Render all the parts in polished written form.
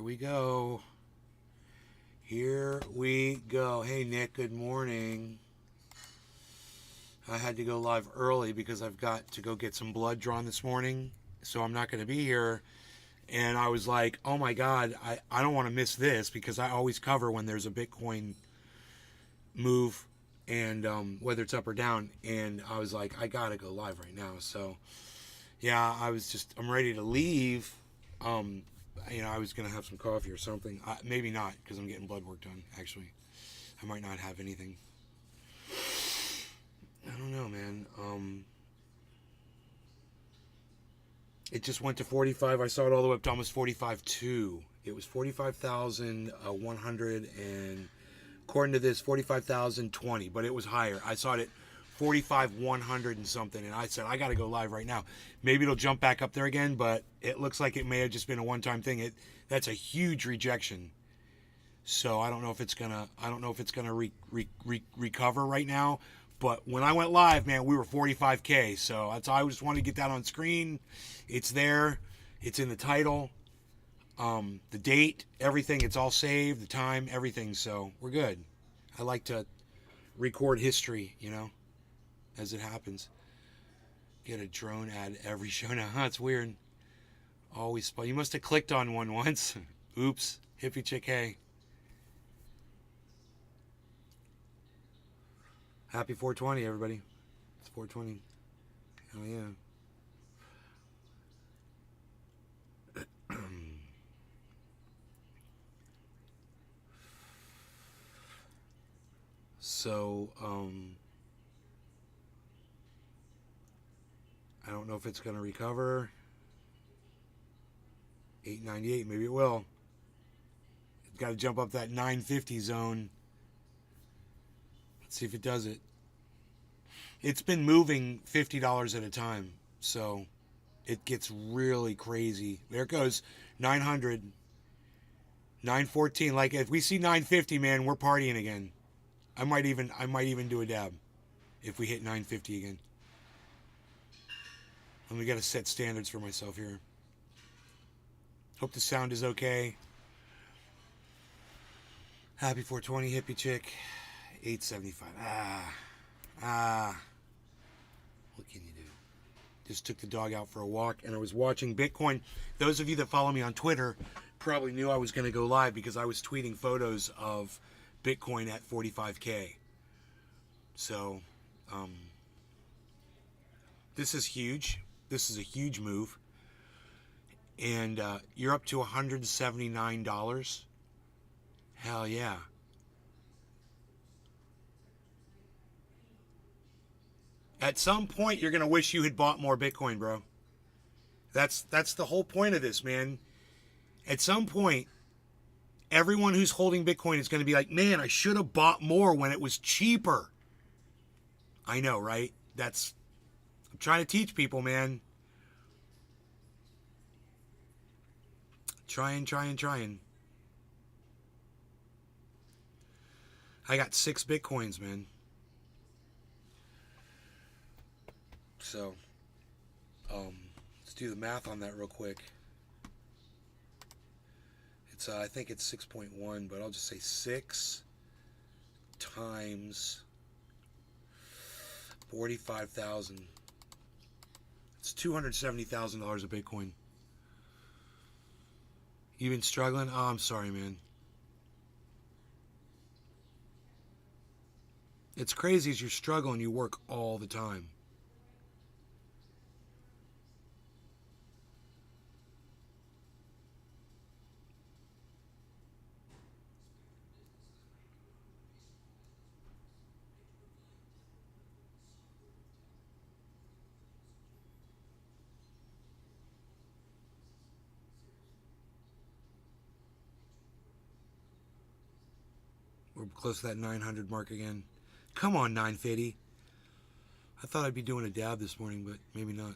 we go. Here we go. Hey, Nick, good morning. I had to go live early because I've got to go get some blood drawn this morning, so I'm not going to be here. And I was like, oh my God, I don't want to miss this because I always cover when there's a Bitcoin move and whether it's up or down. And I was like, I got to go live right now. So, yeah, I'm ready to leave. I was going to have some coffee or something. Maybe not because I'm getting blood work done, actually. I might not have anything. I don't know, man. It just went to 45. I saw it all the way up to almost 45.2. It was 45,100 and according to this 45,020, but it was higher. I saw it at 45,100 and something, and I said I got to go live right now. Maybe it'll jump back up there again, but it looks like it may have just been a one-time thing. That's a huge rejection. So I don't know if it's gonna recover right now. But when I went live, man, we were 45K. So I just wanted to get that on screen. It's there. It's in the title. The date, everything. It's all saved. The time, everything. So we're good. I like to record history, as it happens. Get a drone ad every show now. That's weird. Always. You must have clicked on one once. Oops. Hippie chick, hey. Happy 420, everybody. It's 420. Hell yeah. So, I don't know if it's going to recover. 898, maybe it will. It's got to jump up that 950 zone. Let's see if it does it. It's been moving $50 at a time, so it gets really crazy. There it goes, 900, 914. Like if we see 950, man, we're partying again. I might even do a dab if we hit 950 again. And we got to set standards for myself here. Hope the sound is okay. Happy 420, hippie chick. 875. What can you do? Just took the dog out for a walk, and I was watching Bitcoin. Those of you that follow me on Twitter probably knew I was going to go live because I was tweeting photos of Bitcoin at 45K. So, this is huge. This is a huge move. And you're up to $179. Hell yeah. At some point, you're going to wish you had bought more Bitcoin, bro. That's the whole point of this, man. At some point, everyone who's holding Bitcoin is going to be like, man, I should have bought more when it was cheaper. I know, right? I'm trying to teach people, man. Trying. I got 6 Bitcoins, man. So, let's do the math on that real quick. It's I think it's 6.1, but I'll just say 6 times 45,000. It's $270,000 of Bitcoin. You been struggling? Oh, I'm sorry, man. It's crazy as you're struggling, you work all the time. We're close to that 900 mark again. Come on, 950. I thought I'd be doing a dab this morning, but maybe not.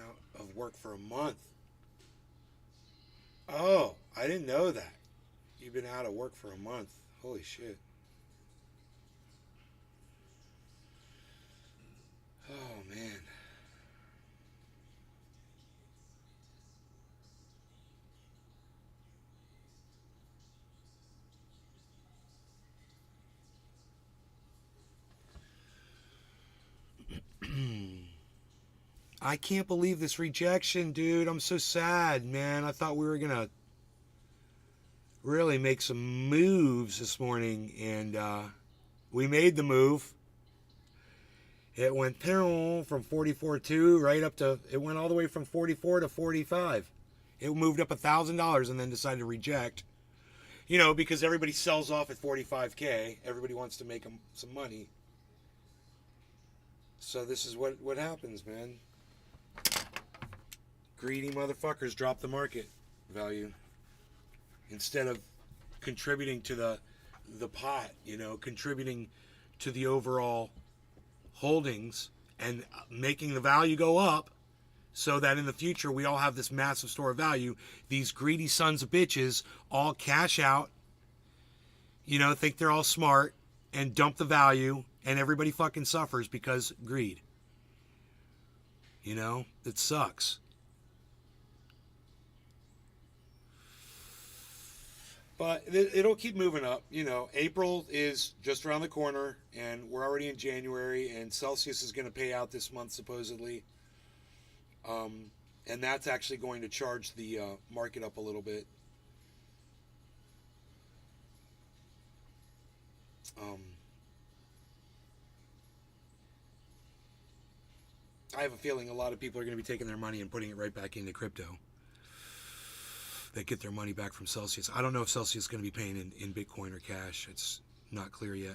out of work for a month. Oh, I didn't know that. You've been out of work for a month. Holy shit. Oh, man. I can't believe this rejection, dude. I'm so sad, man. I thought we were going to really make some moves this morning, and we made the move. It went from 44.2 right up to, it went all the way from 44 to 45. It moved up $1,000 and then decided to reject. You know, because everybody sells off at 45K. Everybody wants to make them some money. So this is what happens, man. Greedy motherfuckers drop the market value instead of contributing to the pot, you know, contributing to the overall holdings and making the value go up so that in the future we all have this massive store of value. These greedy sons of bitches all cash out, you know, think they're all smart and dump the value, and everybody fucking suffers because greed. You know, it sucks. But it'll keep moving up. You know, April is just around the corner, and we're already in January, and Celsius is going to pay out this month, supposedly. And that's actually going to charge the market up a little bit. I have a feeling a lot of people are going to be taking their money and putting it right back into crypto. They get their money back from Celsius. I don't know if Celsius is going to be paying in Bitcoin or cash. It's not clear yet.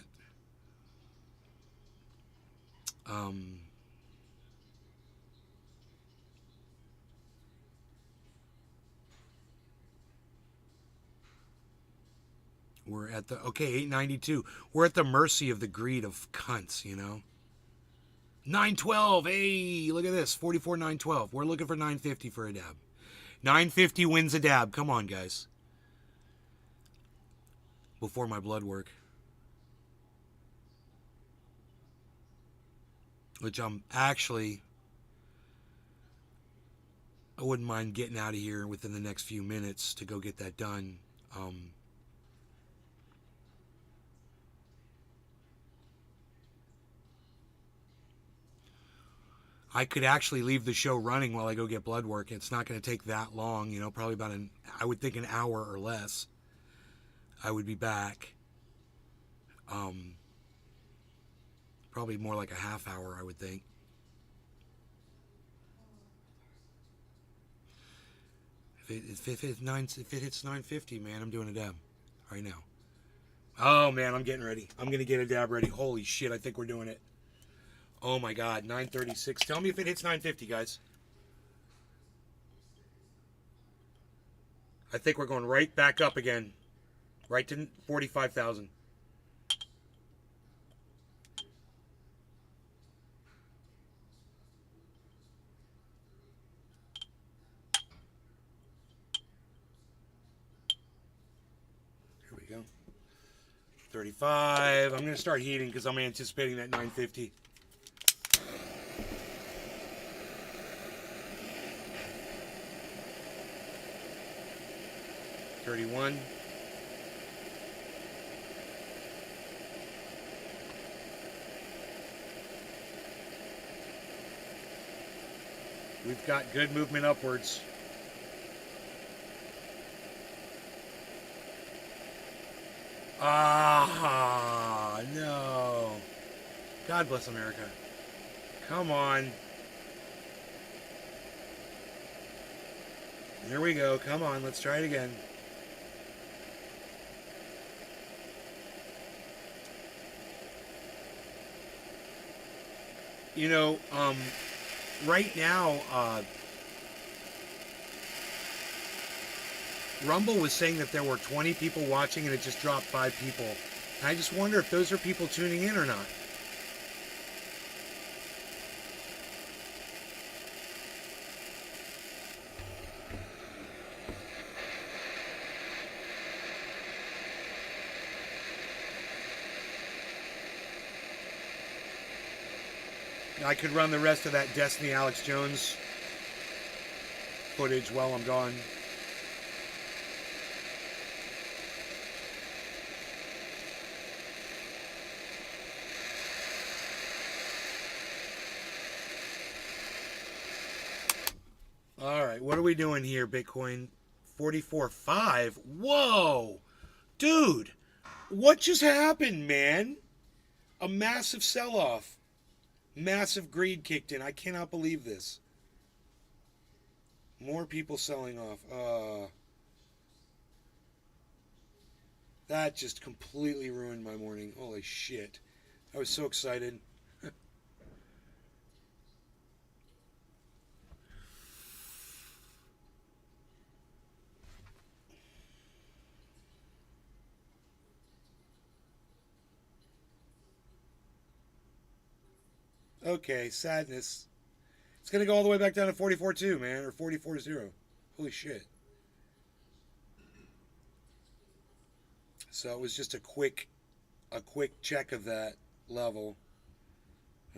We're at the, okay, 892. We're at the mercy of the greed of cunts, you know? 912, hey, look at this, 44,912. We're looking for 950 for a dab. 950 wins a dab. Come on, guys. Before my blood work. Which I'm actually, I wouldn't mind getting out of here within the next few minutes to go get that done. I could actually leave the show running while I go get blood work. It's not going to take that long, you know, probably about I would think an hour or less. I would be back. Probably more like a half hour, I would think. If it hits 950, man, I'm doing a dab right now. Oh, man, I'm getting ready. I'm going to get a dab ready. Holy shit, I think we're doing it. Oh my God, 936. Tell me if it hits 950, guys. I think we're going right back up again. Right to 45,000. Here we go. 35. I'm going to start heating because I'm anticipating that 950. 31. We've got good movement upwards. Ah, no. God bless America. Come on. There we go. Come on, let's try it again. You know, right now, Rumble was saying that there were 20 people watching and it just dropped 5 people. And I just wonder if those are people tuning in or not. I could run the rest of that Destiny Alex Jones footage while I'm gone. All right, what are we doing here, Bitcoin? 44.5. Whoa! Dude, what just happened, man? A massive sell-off. Massive greed kicked in. I cannot believe this. More people selling off. That just completely ruined my morning. Holy shit. I was so excited. Okay, sadness. It's going to go all the way back down to 44.2, man, or 44.0. Holy shit. So it was just a quick check of that level.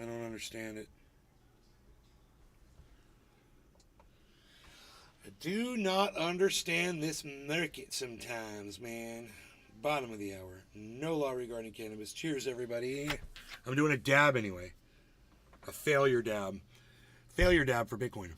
I don't understand it. I do not understand this market sometimes, man. Bottom of the hour. No law regarding cannabis. Cheers, everybody. I'm doing a dab anyway. A failure dab. Failure dab for Bitcoin.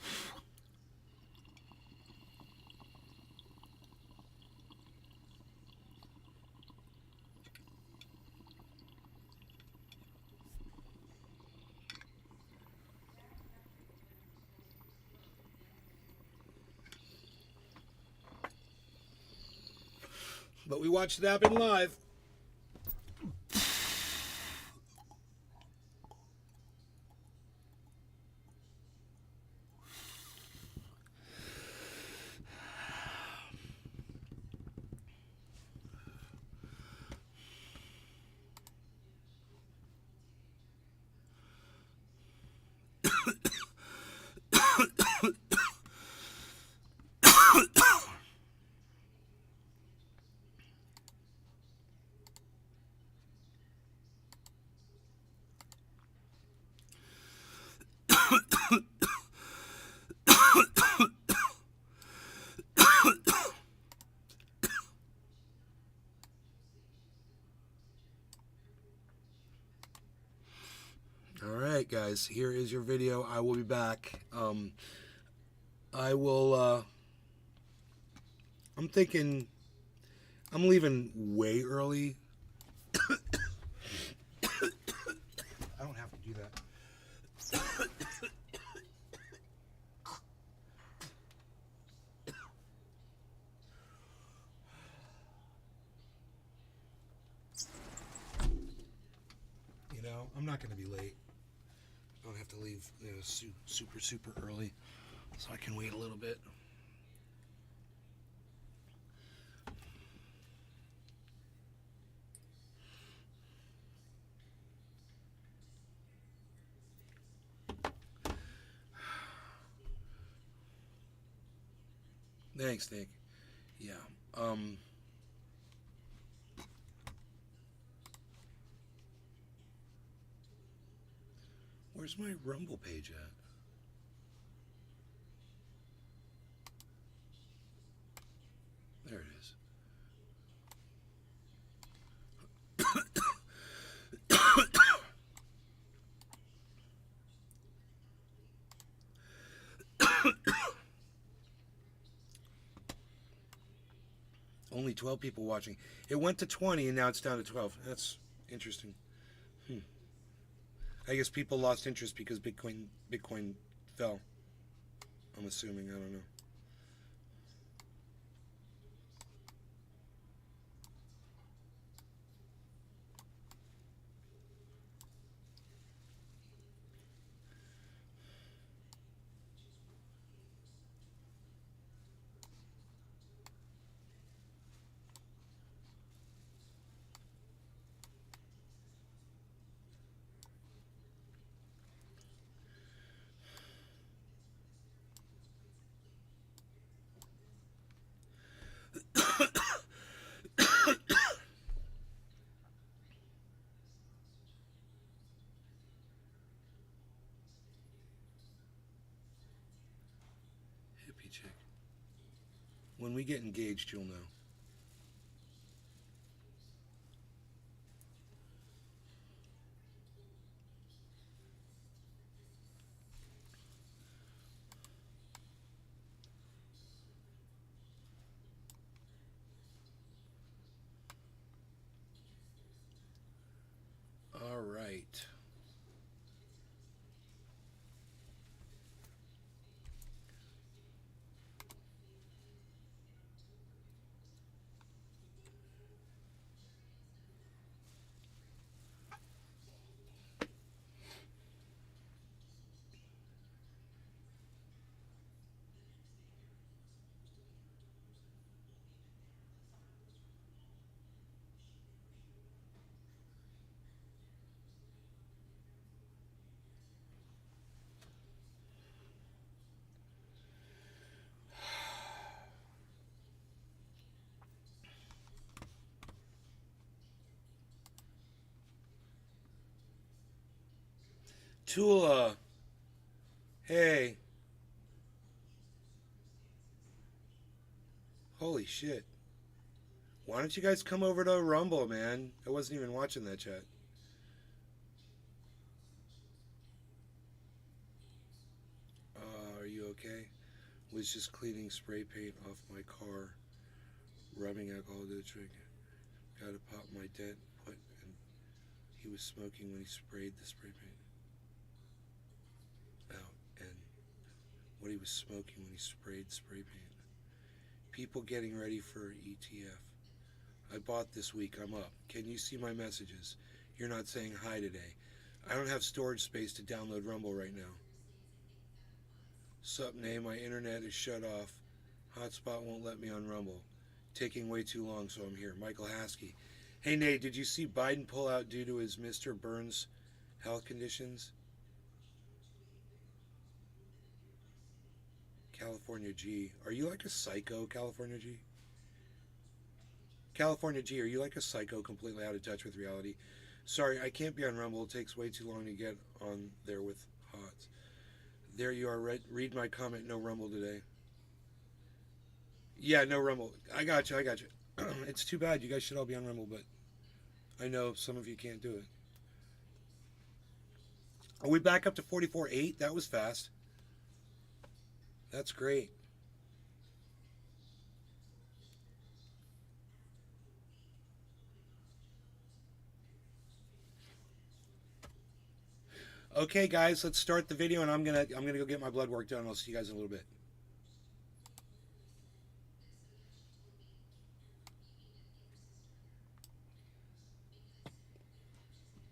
But we watched it happen live. Alright guys, here is your video. I will be back. I will, I'm thinking, I'm leaving way early. I don't have to do that. You know, I'm not going to be late. I don't have to leave super early, so I can wait a little bit. Thanks, Nick. Yeah. Where's my Rumble page at? There it is. Only 12 people watching. It went to 20 and now it's down to 12. That's interesting. I guess people lost interest because Bitcoin fell. I'm assuming. I don't know. When we get engaged, you'll know. All right. Tula. Hey. Holy shit. Why don't you guys come over to Rumble, man? I wasn't even watching that chat. Are you okay? Was just cleaning spray paint off my car. Rubbing alcohol to the trigger. Gotta pop my dent. Put and he was smoking when he sprayed the spray paint. And what he was smoking when he sprayed spray paint. People getting ready for ETF. I bought this week. I'm up. Can you see my messages? You're not saying hi today. I don't have storage space to download Rumble right now. Sup, Nay? My internet is shut off. Hotspot won't let me on Rumble. Taking way too long, so I'm here. Michael Haskey. Hey, Nay, did you see Biden pull out due to his Mr. Burns health conditions? California G. Are you like a psycho, California G? California G, are you like a psycho, completely out of touch with reality? Sorry, I can't be on Rumble. It takes way too long to get on there with HOTS. There you are. Read my comment. No Rumble today. Yeah, no Rumble. I got you. It's too bad. You guys should all be on Rumble, but I know some of you can't do it. Are we back up to 44.8? That was fast. That's great. Okay, guys, let's start the video, and I'm gonna go get my blood work done. I'll see you guys in a little bit.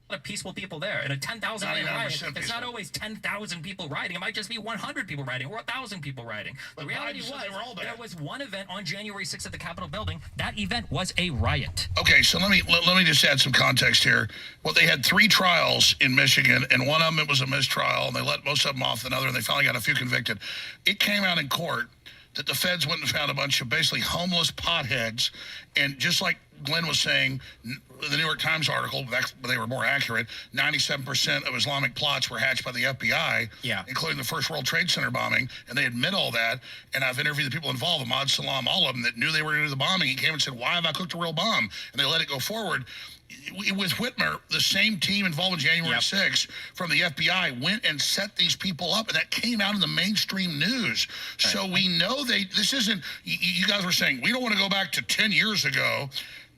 Of peaceful people there in a 10,000 man riot. It's not always 10,000 people riding. It might just be 100 people riding or 1,000 people riding. The reality was there was one event on January 6th at the Capitol building. That event was a riot. Okay, so let me just add some context here. Well, they had 3 trials in Michigan, and one of them it was a mistrial, and they let most of them off another, and they finally got a few convicted. It came out in court that the feds went and found a bunch of basically homeless potheads, and just like Glenn was saying, the New York Times article, they were more accurate, 97% of Islamic plots were hatched by the FBI, including the first World Trade Center bombing, and they admit all that, and I've interviewed the people involved, Ahmad Salam, all of them, that knew they were going to do the bombing. He came and said, why have I cooked a real bomb? And they let it go forward. With Whitmer, the same team involved in January 6th from the FBI went and set these people up, and that came out in the mainstream news. Right. So we know this isn't, you guys were saying, we don't want to go back to 10 years ago.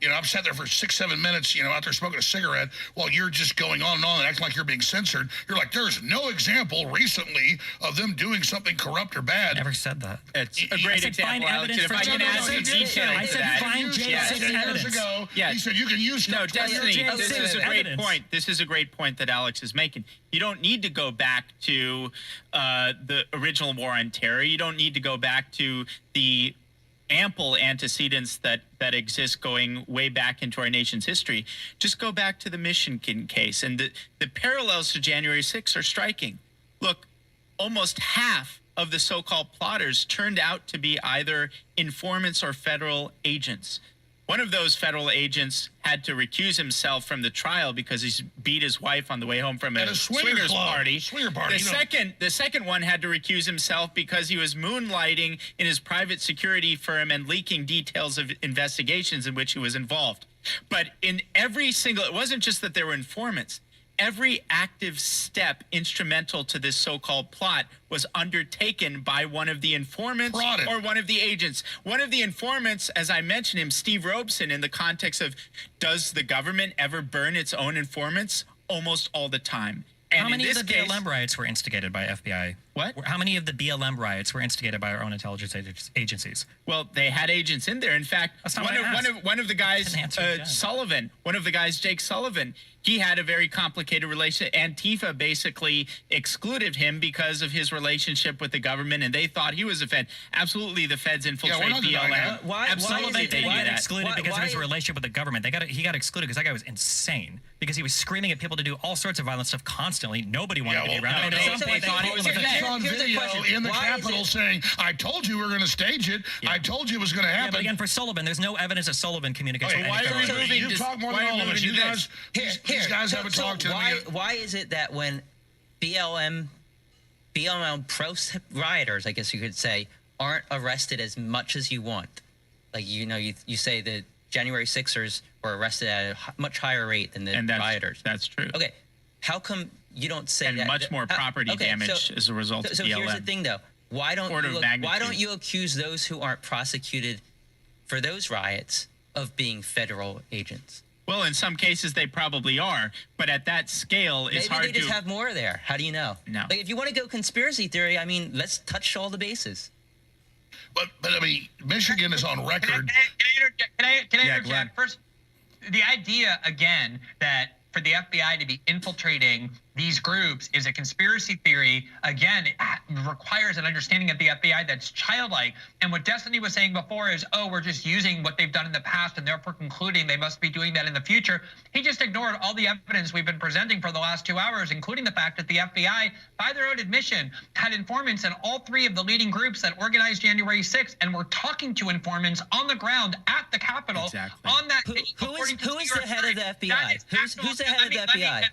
You know, I'm sat there for 6-7 minutes, you know, out there smoking a cigarette while you're just going on and acting like you're being censored. You're like, there's no example recently of them doing something corrupt or bad. I never said that. It's a great example, Alex. If I can add some detail I said find J6 years ago, he said you can use... No, Destiny, this is a great point. This is a great point that Alex is making. You don't need to go back to the original war on terror. You don't need to go back to the ample antecedents that exist going way back into our nation's history. Just go back to the Michigan case, and the parallels to January 6th are striking. Look, almost half of the so-called plotters turned out to be either informants or federal agents. One of those federal agents had to recuse himself from the trial because he beat his wife on the way home from a swingers party. The second one had to recuse himself because he was moonlighting in his private security firm and leaking details of investigations in which he was involved. But in every single, it wasn't just that there were informants. Every active step instrumental to this so-called plot was undertaken by one of the informants or one of the agents. One of the informants, as I mentioned him, Steve Robeson, in the context of, does the government ever burn its own informants? Almost all the time. And how many of the BLM riots were instigated by FBI? What? How many of the BLM riots were instigated by our own intelligence agencies? Well, they had agents in there. In fact, one of the guys, Sullivan, one of the guys, Jake Sullivan, he had a very complicated relationship. Antifa basically excluded him because of his relationship with the government, and they thought he was a Fed. Absolutely, the Feds infiltrate BLM. Absolutely, they got excluded because of his relationship with the government. He got excluded because that guy was insane. Because he was screaming at people to do all sorts of violent stuff constantly. Nobody wanted to be around him. At some point, they thought he was a Fed. On video in the Capitol saying, "I told you we were going to stage it. I told you it was going to happen." Yeah, but again, for Sullivan, there's no evidence that Sullivan communicates. Okay, why are you talk more than all of us? You guys, these guys haven't talked to me. Why is it that when BLM pro rioters, I guess you could say, aren't arrested as much as you want? Like, you say the January 6ers were arrested at a much higher rate than the rioters. That's true. Okay, how come you don't say that? And much more property damage as a result of BLM. So here's the thing, though. Why don't you accuse those who aren't prosecuted for those riots of being federal agents? Well, in some cases they probably are, but at that scale, it's hard to... Maybe they just have more there. How do you know? No. Like, if you want to go conspiracy theory, I mean, let's touch all the bases. But I mean, Michigan is on record. Can I interject? First, the idea, again, that for the FBI to be infiltrating these groups is a conspiracy theory. Again, it requires an understanding of the FBI that's childlike. And what Destiny was saying before is, oh, we're just using what they've done in the past and therefore concluding they must be doing that in the future. He just ignored all the evidence we've been presenting for the last 2 hours, including the fact that the FBI, by their own admission, had informants in all three of the leading groups that organized January 6th and were talking to informants on the ground at the Capitol on that day. Who is the head of the FBI? Who's the head of the FBI?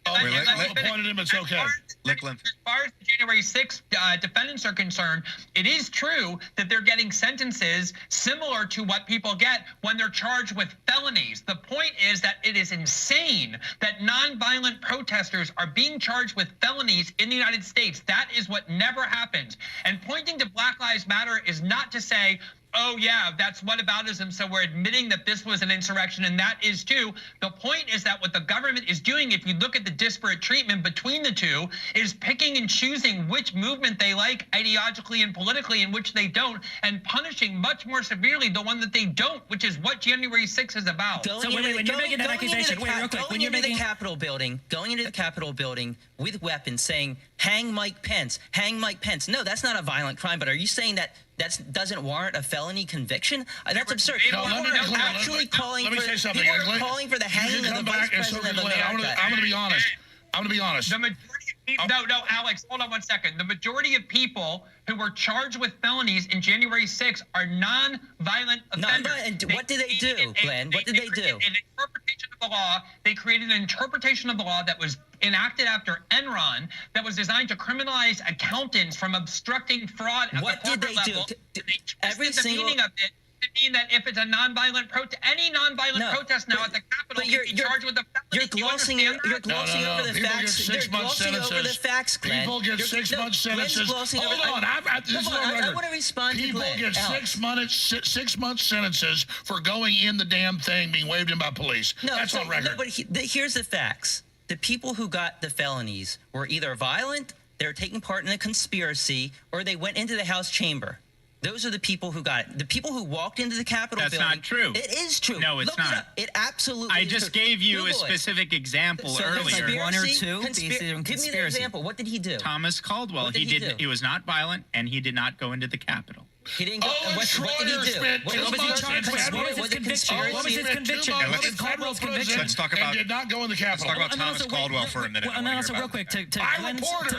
It's okay. As far as the January 6th defendants are concerned, it is true that they're getting sentences similar to what people get when they're charged with felonies. The point is that it is insane that nonviolent protesters are being charged with felonies in the United States. That is what never happens. And pointing to Black Lives Matter is not to say, oh, yeah, that's whataboutism, so we're admitting that this was an insurrection, and that is too. The point is that what the government is doing, if you look at the disparate treatment between the two, is picking and choosing which movement they like ideologically and politically and which they don't, and punishing much more severely the one that they don't, which is what January 6th is about. When you're making that accusation, wait, real quick. Going into the Capitol building with weapons saying, hang Mike Pence, hang Mike Pence. No, that's not a violent crime, but are you saying that doesn't warrant a felony conviction? That's absurd. People are actually calling for the hanging of the vice president of America. I'm going to be honest. The majority of people, no, Alex, hold on one second. The majority of people who were charged with felonies in January 6th are non-violent offenders. And what did they do, Glenn? What did they do? An interpretation of the law. They created an interpretation of the law that was enacted after Enron that was designed to criminalize accountants from obstructing fraud at the corporate level. Every single meaning of it to mean that if it's a nonviolent protest, any nonviolent protest now at the Capitol can be charged with a felony. You're glossing over the facts. You're glossing over the facts, Glenn. People get 6 month sentences. Hold on, I want to respond to Glenn. People get 6 month sentences for going in the damn thing being waved in by police. That's on record. No, but here's the facts. The people who got the felonies were either violent, they were taking part in a conspiracy, or they went into the House chamber. Those are the people who got it. The people who walked into the Capitol building. That's not true. It is true. No, it's not. It absolutely is. I just gave you a specific example earlier. One or two. Give me the example. What did he do? Thomas Caldwell. He was not violent, and he did not go into the Capitol. He didn't go. Owen What did he Schroeder do? spent What two was he months charged in with? federal Was it prison. conspiracy? What was his conviction? Owen What was spent two months in federal Caldwell's conviction? prison Let's talk about- and did not go in the Capitol. Let's talk about And then Thomas also, Caldwell for a minute. And then also, real quick, to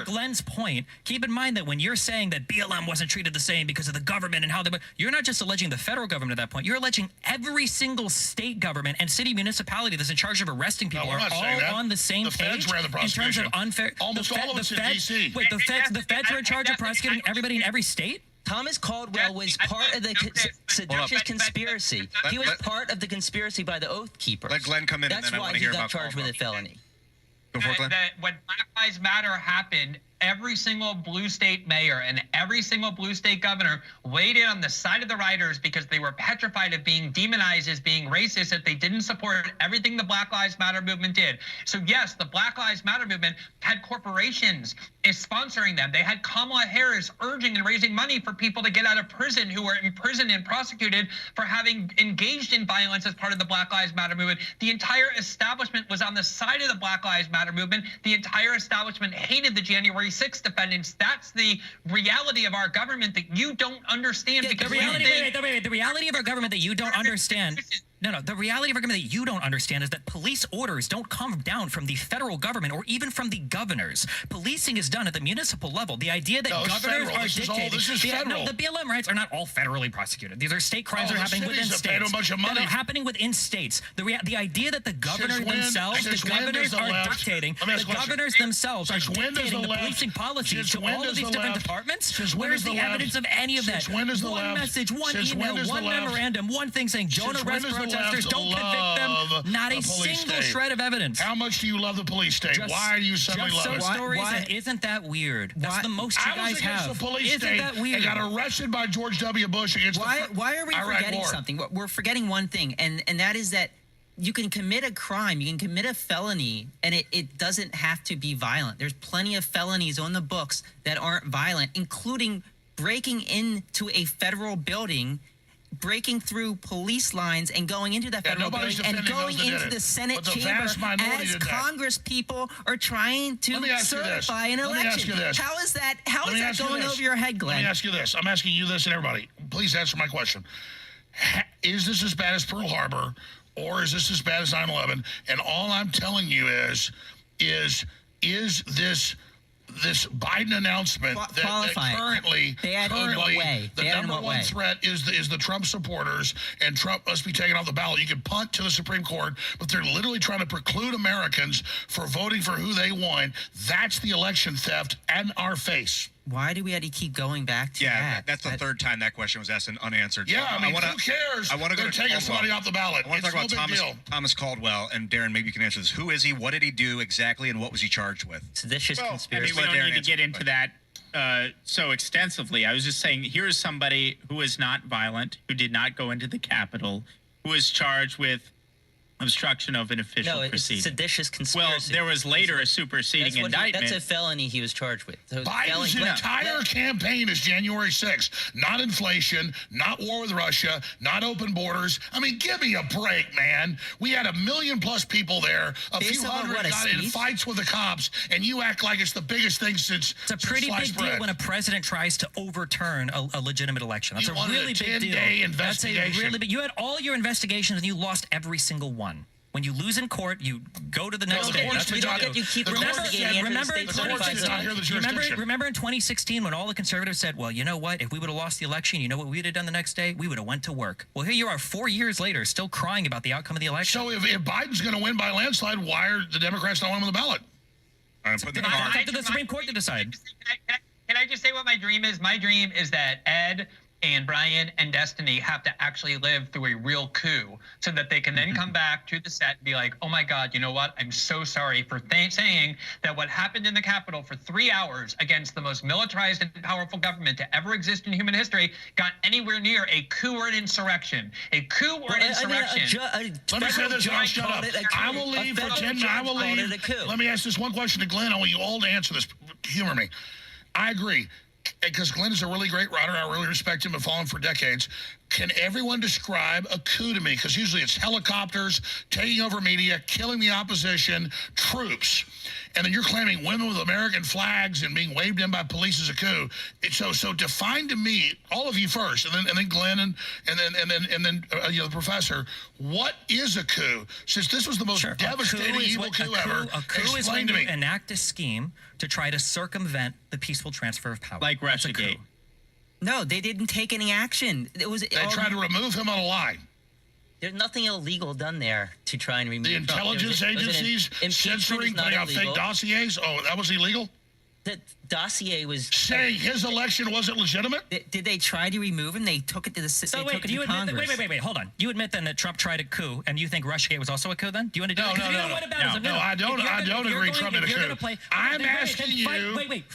Glenn's point, keep in mind that when you're saying that BLM wasn't treated the same because of the government and how they, you're not just alleging the federal government at that point. You're alleging every single state government and city municipality that's in charge of arresting people we're are not saying all that. on the same The feds page ran the in terms of prosecution. unfair. Almost all of it's in D.C. Wait, the feds are in charge of prosecuting everybody in every state? Thomas Caldwell was part of the seditious conspiracy. He was part of the conspiracy by the Oath Keepers. Let Glenn come in, and That's then I why want to he hear got about charged with a Caldwell. felony. Go for it, Glenn. That when Black Lives Matter happened, every single blue state mayor and every single blue state governor weighed in on the side of the rioters because they were petrified of being demonized as being racist, that they didn't support everything the Black Lives Matter movement did. So yes, the Black Lives Matter movement had corporations sponsoring them. They had Kamala Harris urging and raising money for people to get out of prison who were imprisoned and prosecuted for having engaged in violence as part of the Black Lives Matter movement. The entire establishment was on the side of the Black Lives Matter movement. The entire establishment hated the January 6th defendants. That's the reality of our government that you don't understand. The reality of our government that you don't understand. No, the reality of our government that you don't understand is that police orders don't come down from the federal government or even from the governors. Policing is done at the municipal level. The idea that governors are dictating. This is federal. The BLM riots are not all federally prosecuted. These are state crimes that are happening within states. That are happening within states. The idea that the governors themselves, the governors are dictating. The governors themselves are dictating the policing policies to all of these different departments. Where's the evidence of any of that? One message, one email, one memorandum, one thing saying don't arrest protesters, don't convict them. Not a single shred of evidence. How much do you love the police state? Why are you suddenly loving it? Stories, and isn't that weird? That's the most you guys have. I was against the police Isn't state that weird? and got arrested by George W. Bush against Why are we Iraq forgetting war. something? We're forgetting one thing, and that is that you can commit a crime, you can commit a felony, and it doesn't have to be violent. There's plenty of felonies on the books that aren't violent, including breaking into a federal building, breaking through police lines and going into that federal building and going into the Senate chamber as Congress people are trying to certify an election. How is that going over your head, Glenn? Let me ask you this. I'm asking you this and everybody. Please answer my question. Is this as bad as Pearl Harbor, or is this as bad as 9/11? And all I'm telling you is this Biden announcement that currently the number one threat is the Trump supporters, and Trump must be taken off the ballot. You can punt to the Supreme Court, but they're literally trying to preclude Americans for voting for who they want. That's the election theft in our face. Why do we have to keep going back to that? Yeah, that's the third time that question was asked and unanswered. Yeah, I mean, who cares? I want to go to taking somebody off the ballot. I want to talk about Thomas Caldwell, and Darren, maybe you can answer this. Who is he? What did he do exactly, and what was he charged with? Seditious conspiracy. I mean, we don't need to get into that so extensively. I was just saying, here is somebody who is not prosecuted, who did not go into the Capitol, who is charged with obstruction of an official proceeding. Seditious conspiracy. Well, there was later a superseding indictment. That's a felony he was charged with. So Biden's entire campaign is January 6th. Not inflation, not war with Russia, not open borders. I mean, give me a break, man. We had 1 million plus people there. A few hundred got in fights with the cops, and you act like it's the biggest thing since It's a pretty big deal when a president tries to overturn a legitimate election. That's a really big deal. 10-day investigation. That's a really big. You had all your investigations and you lost every single one. When you lose in court, you go to the next day. That's what you do. Remember in 2016 when all the conservatives said, well, you know what? If we would have lost the election, you know what we would have done the next day? We would have went to work. Well, here you are 4 years later still crying about the outcome of the election. So if Biden's going to win by landslide, why are the Democrats not winning on the ballot? It's up to the Supreme Court to decide. Can I just say what my dream is? My dream is that Ed and Brian and Destiny have to actually live through a real coup so that they can then come back to the set and be like, oh my God, you know what? I'm so sorry for saying that what happened in the Capitol for 3 hours against the most militarized and powerful government to ever exist in human history got anywhere near a coup or an insurrection. A coup or an insurrection. Let me say this and I'll shut up. I will leave for 10 minutes. I will leave. Let me ask this one question to Glenn. I want you all to answer this. Humor me. I agree. Because Glenn is a really great writer. I really respect him and follow him for decades. Can everyone describe a coup to me? Because usually it's helicopters taking over media, killing the opposition, troops, and then you're claiming women with American flags and being waved in by police as a coup. So define to me, all of you first, and then Glenn and then the professor. What is a coup? Since this was the most devastating evil coup ever, a coup is when you enact a scheme to try to circumvent the peaceful transfer of power. Like Russiagate. No, they didn't take any action. They tried to remove him on a line. There's nothing illegal done there to try and remove the intelligence agencies censoring, putting out fake dossiers. Oh, that was illegal? The dossier was saying his election wasn't legitimate. Did they try to remove him? They took it to the so wait, do you admit that, wait, hold on. You admit then that Trump tried a coup, and you think Russiagate was also a coup? Then do you want to do no, I don't agree. Trump did a coup. I'm asking you.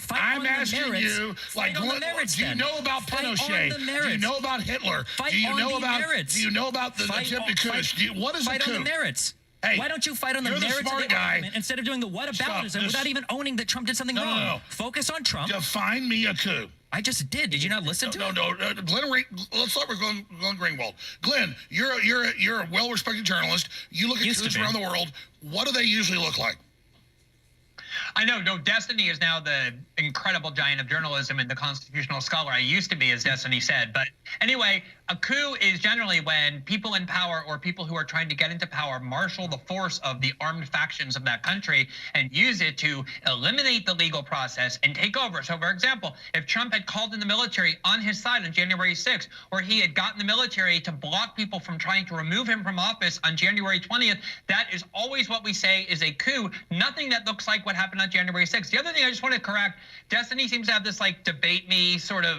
I'm asking you. Like, do you know about Pinochet? Do you know about Hitler? Do you know about the attempted coups? What is a coup? Fight on the merits. Hey, why don't you fight on the merits of the argument instead of doing the whataboutism without even owning that Trump did something wrong? No. Focus on Trump. Define me a coup. I just did. Did you not listen to it? No. Glenn, let's start with Glenn Greenwald. Glenn, you're a well-respected journalist. You look at coups around the world. What do they usually look like? I know. No, Destiny is now the incredible giant of journalism and the constitutional scholar I used to be, as Destiny said. But anyway, a coup is generally when people in power or people who are trying to get into power marshal the force of the armed factions of that country and use it to eliminate the legal process and take over. So, for example, if Trump had called in the military on his side on January 6th, or he had gotten the military to block people from trying to remove him from office on January 20th, that is always what we say is a coup. Nothing that looks like what happened on January 6th. The other thing I just want to correct, Destiny seems to have this like debate me sort of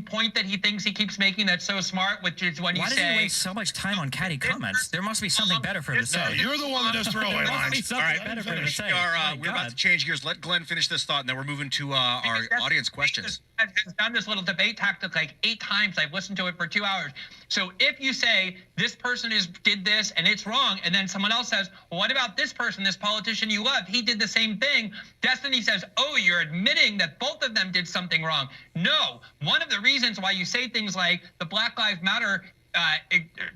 point that he thinks he keeps making that's so smart, which is when you say... Why does he waste so much time on catty comments? There must be something better for him to say. No, you're the one that does throwaway lines. All right, better for him to say. We're about to change gears. Let Glenn finish this thought, and then we're moving to our audience questions. Has done this little debate tactic like 8 times. I've listened to it for 2 hours. So if you say this person did this and it's wrong, and then someone else says, well, what about this person, this politician you love? He did the same thing. Destiny says, oh, you're admitting that both of them did something wrong. No, one of the reasons why you say things like the Black Lives Matter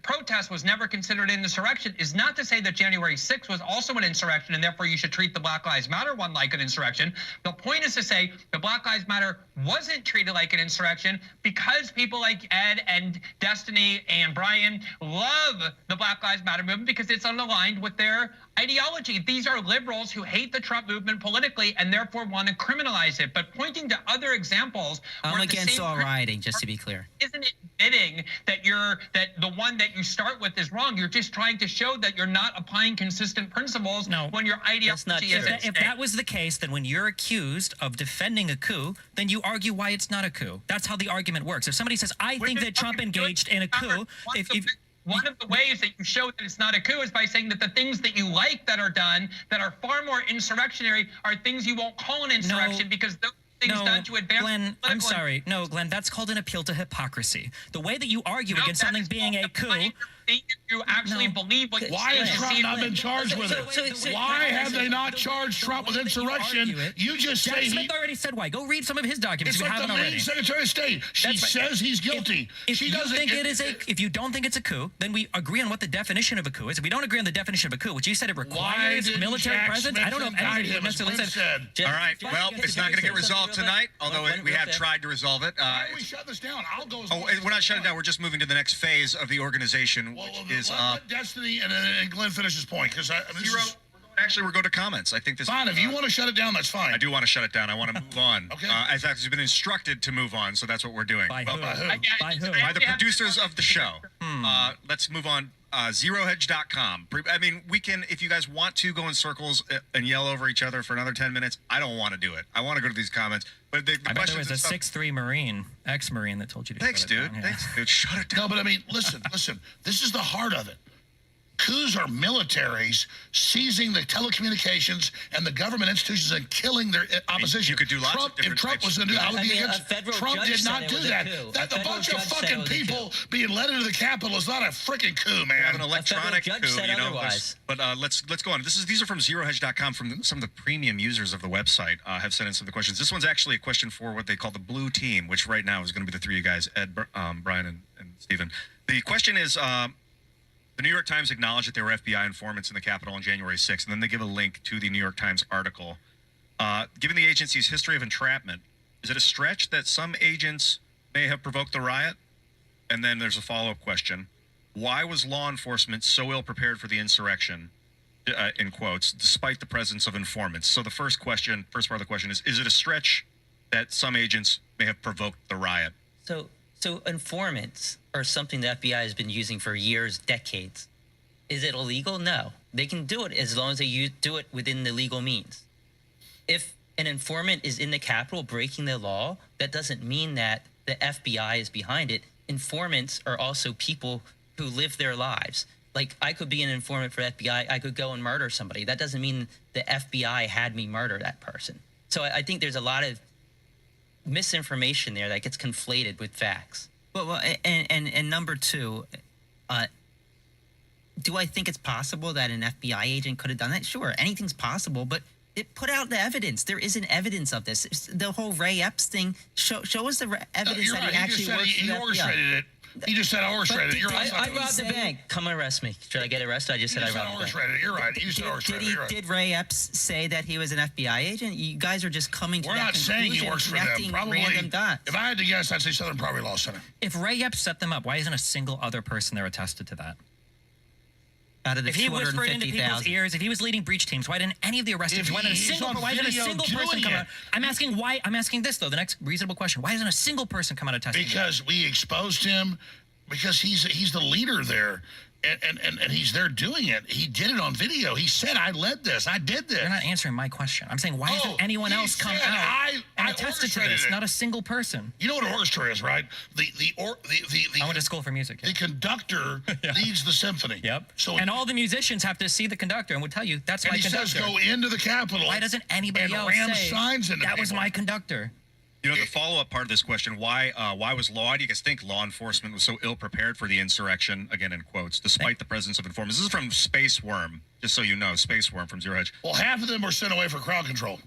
protest was never considered an insurrection is not to say that January 6th was also an insurrection and therefore you should treat the Black Lives Matter one like an insurrection. The point is to say the Black Lives Matter wasn't treated like an insurrection because people like Ed and Destiny and Brian love the Black Lives Matter movement because it's unaligned with their ideology. These are liberals who hate the Trump movement politically and therefore want to criminalize it. But pointing to other examples, I'm against all rioting, just to be clear. Isn't admitting that the one that you start with is wrong? You're just trying to show that you're not applying consistent principles when your ideology is at stake. If that was the case, then when you're accused of defending a coup, then you argue why it's not a coup. That's how the argument works. If somebody says, I think that Trump engaged in a coup, one of the ways that you show that it's not a coup is by saying that the things that you like that are done that are far more insurrectionary are things you won't call an insurrection because those things done to advance. Glenn, I'm sorry. No, Glenn, that's called an appeal to hypocrisy. The way that you argue against something being a coup. You actually believe what why has Trump not been charged with it? Why have they not charged Trump with insurrection? You just say Jack Smith already said why. Go read some of his documents. It's like the main Secretary of State. She says he's guilty. If you don't think it's a coup, then we agree on what the definition of a coup is. If we don't agree on the definition of a coup, which you said it requires military presence, I don't know if anybody necessarily said. All right. Well, it's not going to get resolved tonight, although we have tried to resolve it. Why are we shutting this down? I'll go. We're not shutting it down. We're just moving to the next phase of the organization. Let Destiny and Glenn finish his point because we're going to comments. I think this. Fine, if you want to shut it down, that's fine. I do want to shut it down. I want to move on. Okay. In fact, we've been instructed to move on, so that's what we're doing. By who? By who? By the producers of the show. Let's move on. ZeroHedge.com. I mean, we can, if you guys want to go in circles and yell over each other for another 10 minutes, I don't want to do it. I want to go to these comments. But I bet there was a 6'3" Marine, ex-Marine that told you to shut it down. Thanks, dude. Shut it down. No, but I mean, listen. This is the heart of it. Coups are militaries seizing the telecommunications and the government institutions and killing their opposition. You could do lots of different If Trump was going to do that, I would be against. Trump did not do that. That the bunch of fucking people being led into the Capitol is not a freaking coup, man. We have an electronic coup, otherwise. But let's go on. These are from ZeroHedge.com. From some of the premium users of the website have sent in some of the questions. This one's actually a question for what they call the blue team, which right now is going to be the three of you guys, Ed, Brian, and Stephen. The question is, the New York Times acknowledged that there were FBI informants in the Capitol on January 6th, and then they give a link to the New York Times article. Given the agency's history of entrapment, is it a stretch that some agents may have provoked the riot? And then there's a follow-up question. Why was law enforcement so ill-prepared for the insurrection, in quotes, despite the presence of informants? So the first part of the question is it a stretch that some agents may have provoked the riot? So informants are something the FBI has been using for years, decades. Is it illegal? No. They can do it as long as they do it within the legal means. If an informant is in the Capitol breaking the law, that doesn't mean that the FBI is behind it. Informants are also people who live their lives. Like, I could be an informant for FBI. I could go and murder somebody. That doesn't mean the FBI had me murder that person. So I think there's a lot of misinformation there that gets conflated with facts. Well, and number two, do I think it's possible that an FBI agent could have done that? Sure, anything's possible, but it put out the evidence. There isn't evidence of this. The whole Ray Epps thing. Show us the evidence that he actually works for the FBI. He orchestrated it. He just said I orchestrated it. You're right. I robbed the bank. Come arrest me. Should I get arrested? I just said I robbed the bank. You're right. You said orchestrated. Did Ray Epps say that he was an FBI agent? You guys are just coming to that conclusion. We're not saying he works for them. Probably. Random dots. If I had to guess, I'd say Southern Poverty Law Center. If Ray Epps set them up, why isn't a single other person there attested to that? Out of the if he whispered into people's ears, if he was leading breach teams, why didn't any of the arrested? Why didn't a single person come out? I'm asking why. I'm asking this though. The next reasonable question: why isn't a single person come out and testify? Because we exposed him. Because he's the leader there, and he's there doing it. He did it on video. He said, "I led this. I did this." You're not answering my question. I'm saying, why hasn't anyone else come out and attested to this? Not a single person. You know what an orchestra is, right? I went to school for music. The conductor leads the symphony. Yep. And all the musicians have to see the conductor and would tell you that's my conductor. And he says, "Go into the Capitol." Why doesn't anybody else say that was my conductor? You know, the follow-up part of this question, why do you guys think law enforcement was so ill-prepared for the insurrection, again in quotes, despite the presence of informants? This is from Space Worm, just so you know, Space Worm from Zero Hedge. Well, half of them were sent away for crowd control.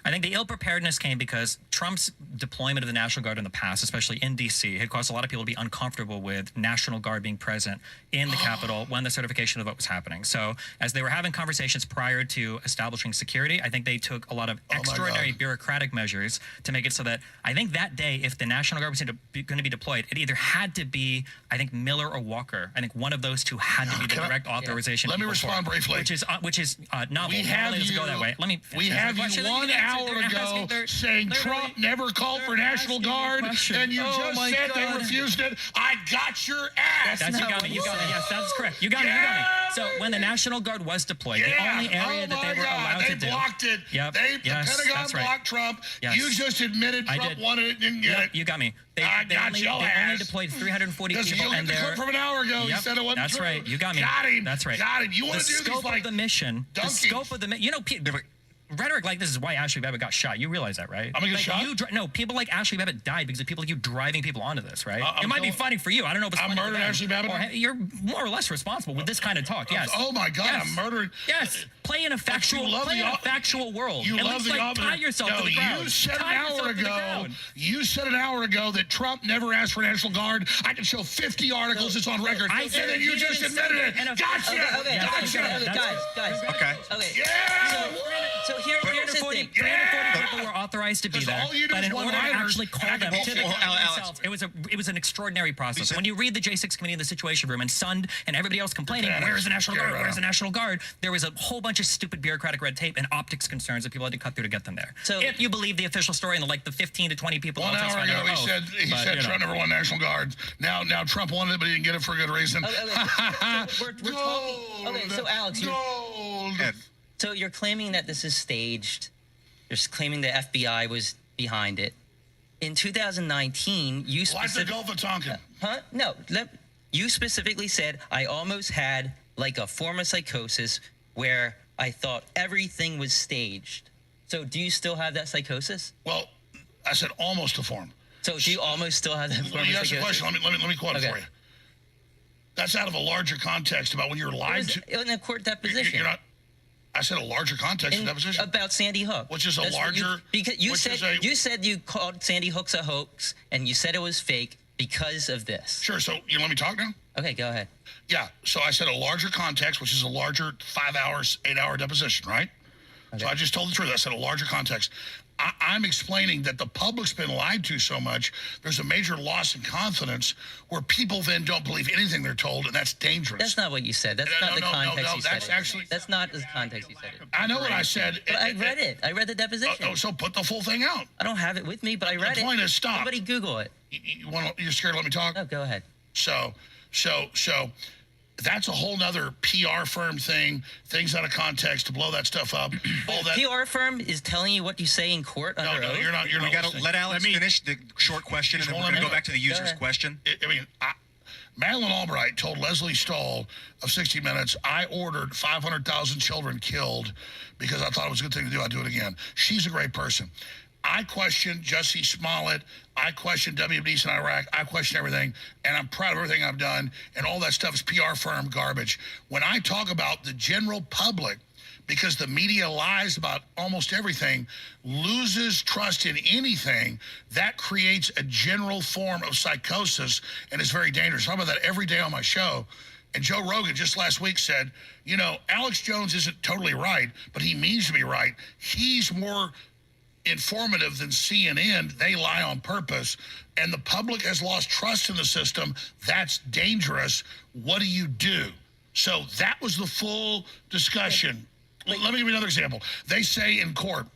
I think the ill-preparedness came because Trump's deployment of the National Guard in the past, especially in D.C., had caused a lot of people to be uncomfortable with National Guard being present in the Capitol when the certification of the vote was happening. So as they were having conversations prior to establishing security, I think they took a lot of extraordinary bureaucratic measures to make it so that I think that day, if the National Guard was going to be deployed, it either had to be, I think, Miller or Walker. I think one of those two had to be the direct authorization. Let me respond briefly. Which is novel. We have you go that way. Let me. We have you 1 hour ago saying Trump never called for National Guard, and you just said they refused it. I got your ass. You got me. Yes, that's correct. You got me. So when the National Guard was deployed, the only area that they were allowed to do. They blocked it. Yep. The Pentagon blocked Trump. Yes. You just admitted Trump wanted it, didn't get it. You got me. They only deployed 340 people, and they're from an hour ago. He said it wasn't That's true. right. You got me. Got him. That's right. Got him. You want to do scope of the mission? The scope of the mission. You know, rhetoric like this is why Ashley Babbitt got shot. You realize that, right? I'm gonna get shot? No, people like Ashley Babbitt died because of people like you driving people onto this, right? It might be funny for you. I don't know if it's funny for them. Ashley Babbitt? You're more or less responsible with this kind of talk, yes. Oh, my God, yes. I'm murdering. Yes, play in a factual world. You At love least, the like, tie yourself to the ground. You said an hour ago that Trump never asked for National Guard. I can show 50 articles. It's on record. And then you just admitted it. Gotcha. Guys. Okay. Yeah. So here's the thing. 340 people were authorized to be there, but in order to actually call them to the themselves, it was an extraordinary process. When you read the J6 committee in the Situation Room and Sund and everybody else complaining, where's the National Guard? Where's the National Guard? There was a whole bunch of stupid bureaucratic red tape and optics concerns that people had to cut through to get them there. So if you believe the official story and the 15 to 20 people 1 hour ago he said Trump never won National Guard. Now Trump wanted it, but he didn't get it for a good reason. We're talking. Okay, so Alex, so you're claiming that this is staged. You're claiming the FBI was behind it. In 2019, you like the Gulf of Tonkin. No. You specifically said, I almost had like a form of psychosis where I thought everything was staged. So do you still have that psychosis? Well, I said almost a form. So do you almost still have that form of psychosis? You asked a question. Let me quote it for you. That's out of a larger context about when you're lied to. In a court deposition. You're not. I said a larger context of deposition. About Sandy Hook. Which is a larger... Because you said you called Sandy Hook's a hoax, and you said it was fake. because of this. Sure. So you let me talk now? Okay, go ahead. Yeah. So I said a larger context, which is a larger 5 hours, 8 hour deposition, right? Okay. So I just told the truth. I said a larger context. I'm explaining that the public's been lied to so much, there's a major loss in confidence where people then don't believe anything they're told, and that's dangerous. That's not what you said. That's not the context you said. That's not the context you said. I know what I said. But I read it. I read the deposition. So put the full thing out. I don't have it with me, but I read it. The point is, stop. Somebody Google it. You're scared to let me talk? No, go ahead. So that's a whole nother PR firm thing, things out of context to blow that stuff up. All that PR firm is telling you what you say in court under oath? You're not. We got to let Alex finish the short question, and then we're going to go back to the user's question. Madeleine Albright told Leslie Stahl of 60 Minutes, I ordered 500,000 children killed because I thought it was a good thing to do. I'd do it again. She's a great person. I questioned Jussie Smollett. I questioned WMDs in Iraq. I question everything, and I'm proud of everything I've done, and all that stuff is PR firm garbage. When I talk about the general public, because the media lies about almost everything, loses trust in anything, that creates a general form of psychosis, and it's very dangerous. I talk about that every day on my show. And Joe Rogan just last week said, Alex Jones isn't totally right, but he means to be right. He's more informative than CNN. They lie on purpose, and the public has lost trust in the system. That's dangerous. What do you do? So that was the full discussion. Let me give you another example. They say in court,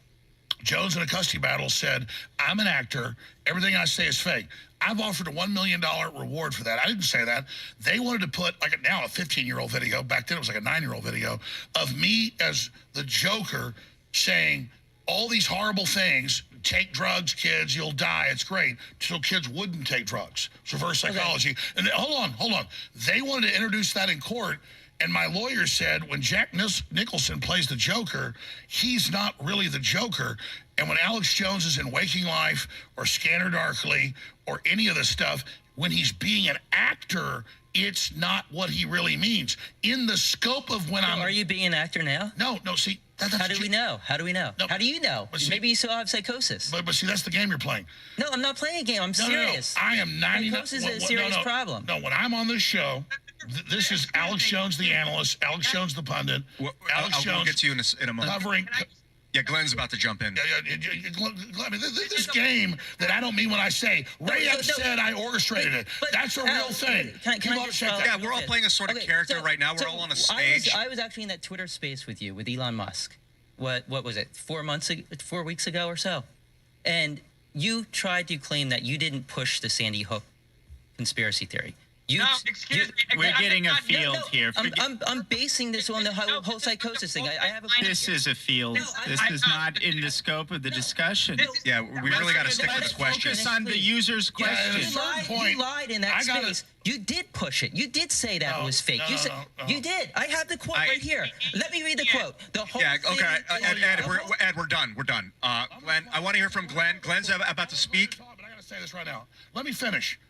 Jones in a custody battle said, I'm an actor. Everything I say is fake. I've offered a $1 million reward for that. I didn't say that. They wanted to put, now a 15-year-old video, back then it was like a 9-year-old video, of me as the Joker saying all these horrible things. Take drugs, kids, you'll die. It's great. So kids wouldn't take drugs. It's reverse psychology. Okay. And hold on. They wanted to introduce that in court. And my lawyer said, when Jack Nicholson plays the Joker, he's not really the Joker. And when Alex Jones is in Waking Life or Scanner Darkly or any of this stuff, when he's being an actor, it's not what he really means. In the scope of when Are you being an actor now? No, see. How do we know? How do we know? No, how do you know? See, maybe you still have psychosis. But see, that's the game you're playing. No, I'm not playing a game. I'm serious. No. I am 99%. Psychosis is a serious problem. No, when I'm on this show, this is Alex Jones, the analyst, Alex Jones, the pundit. Alex Jones, get to you in a moment. Covering. Yeah, Glenn's about to jump in. This game that I don't mean when I say, Ray said I orchestrated it. That's a real thing. Yeah, we're all playing a sort of character right now. We're all on a stage. I was actually in that Twitter space with you, with Elon Musk. What was it, 4 weeks ago or so? And you tried to claim that you didn't push the Sandy Hook conspiracy theory. Excuse me. We're getting a field here. I'm basing this on the whole psychosis thing. I have a. This is a field. This is not in the scope of the discussion. Yeah, we really got to stick to the question. Focus on the user's question. You lied in that space. You did push it. You did say that it was fake. You did. I have the quote right here. Let me read the quote. The whole okay. Ed, we're done. We're done. Glenn, I want to hear from Glenn. Glenn's about to speak. But I got to say this right now. Let me finish.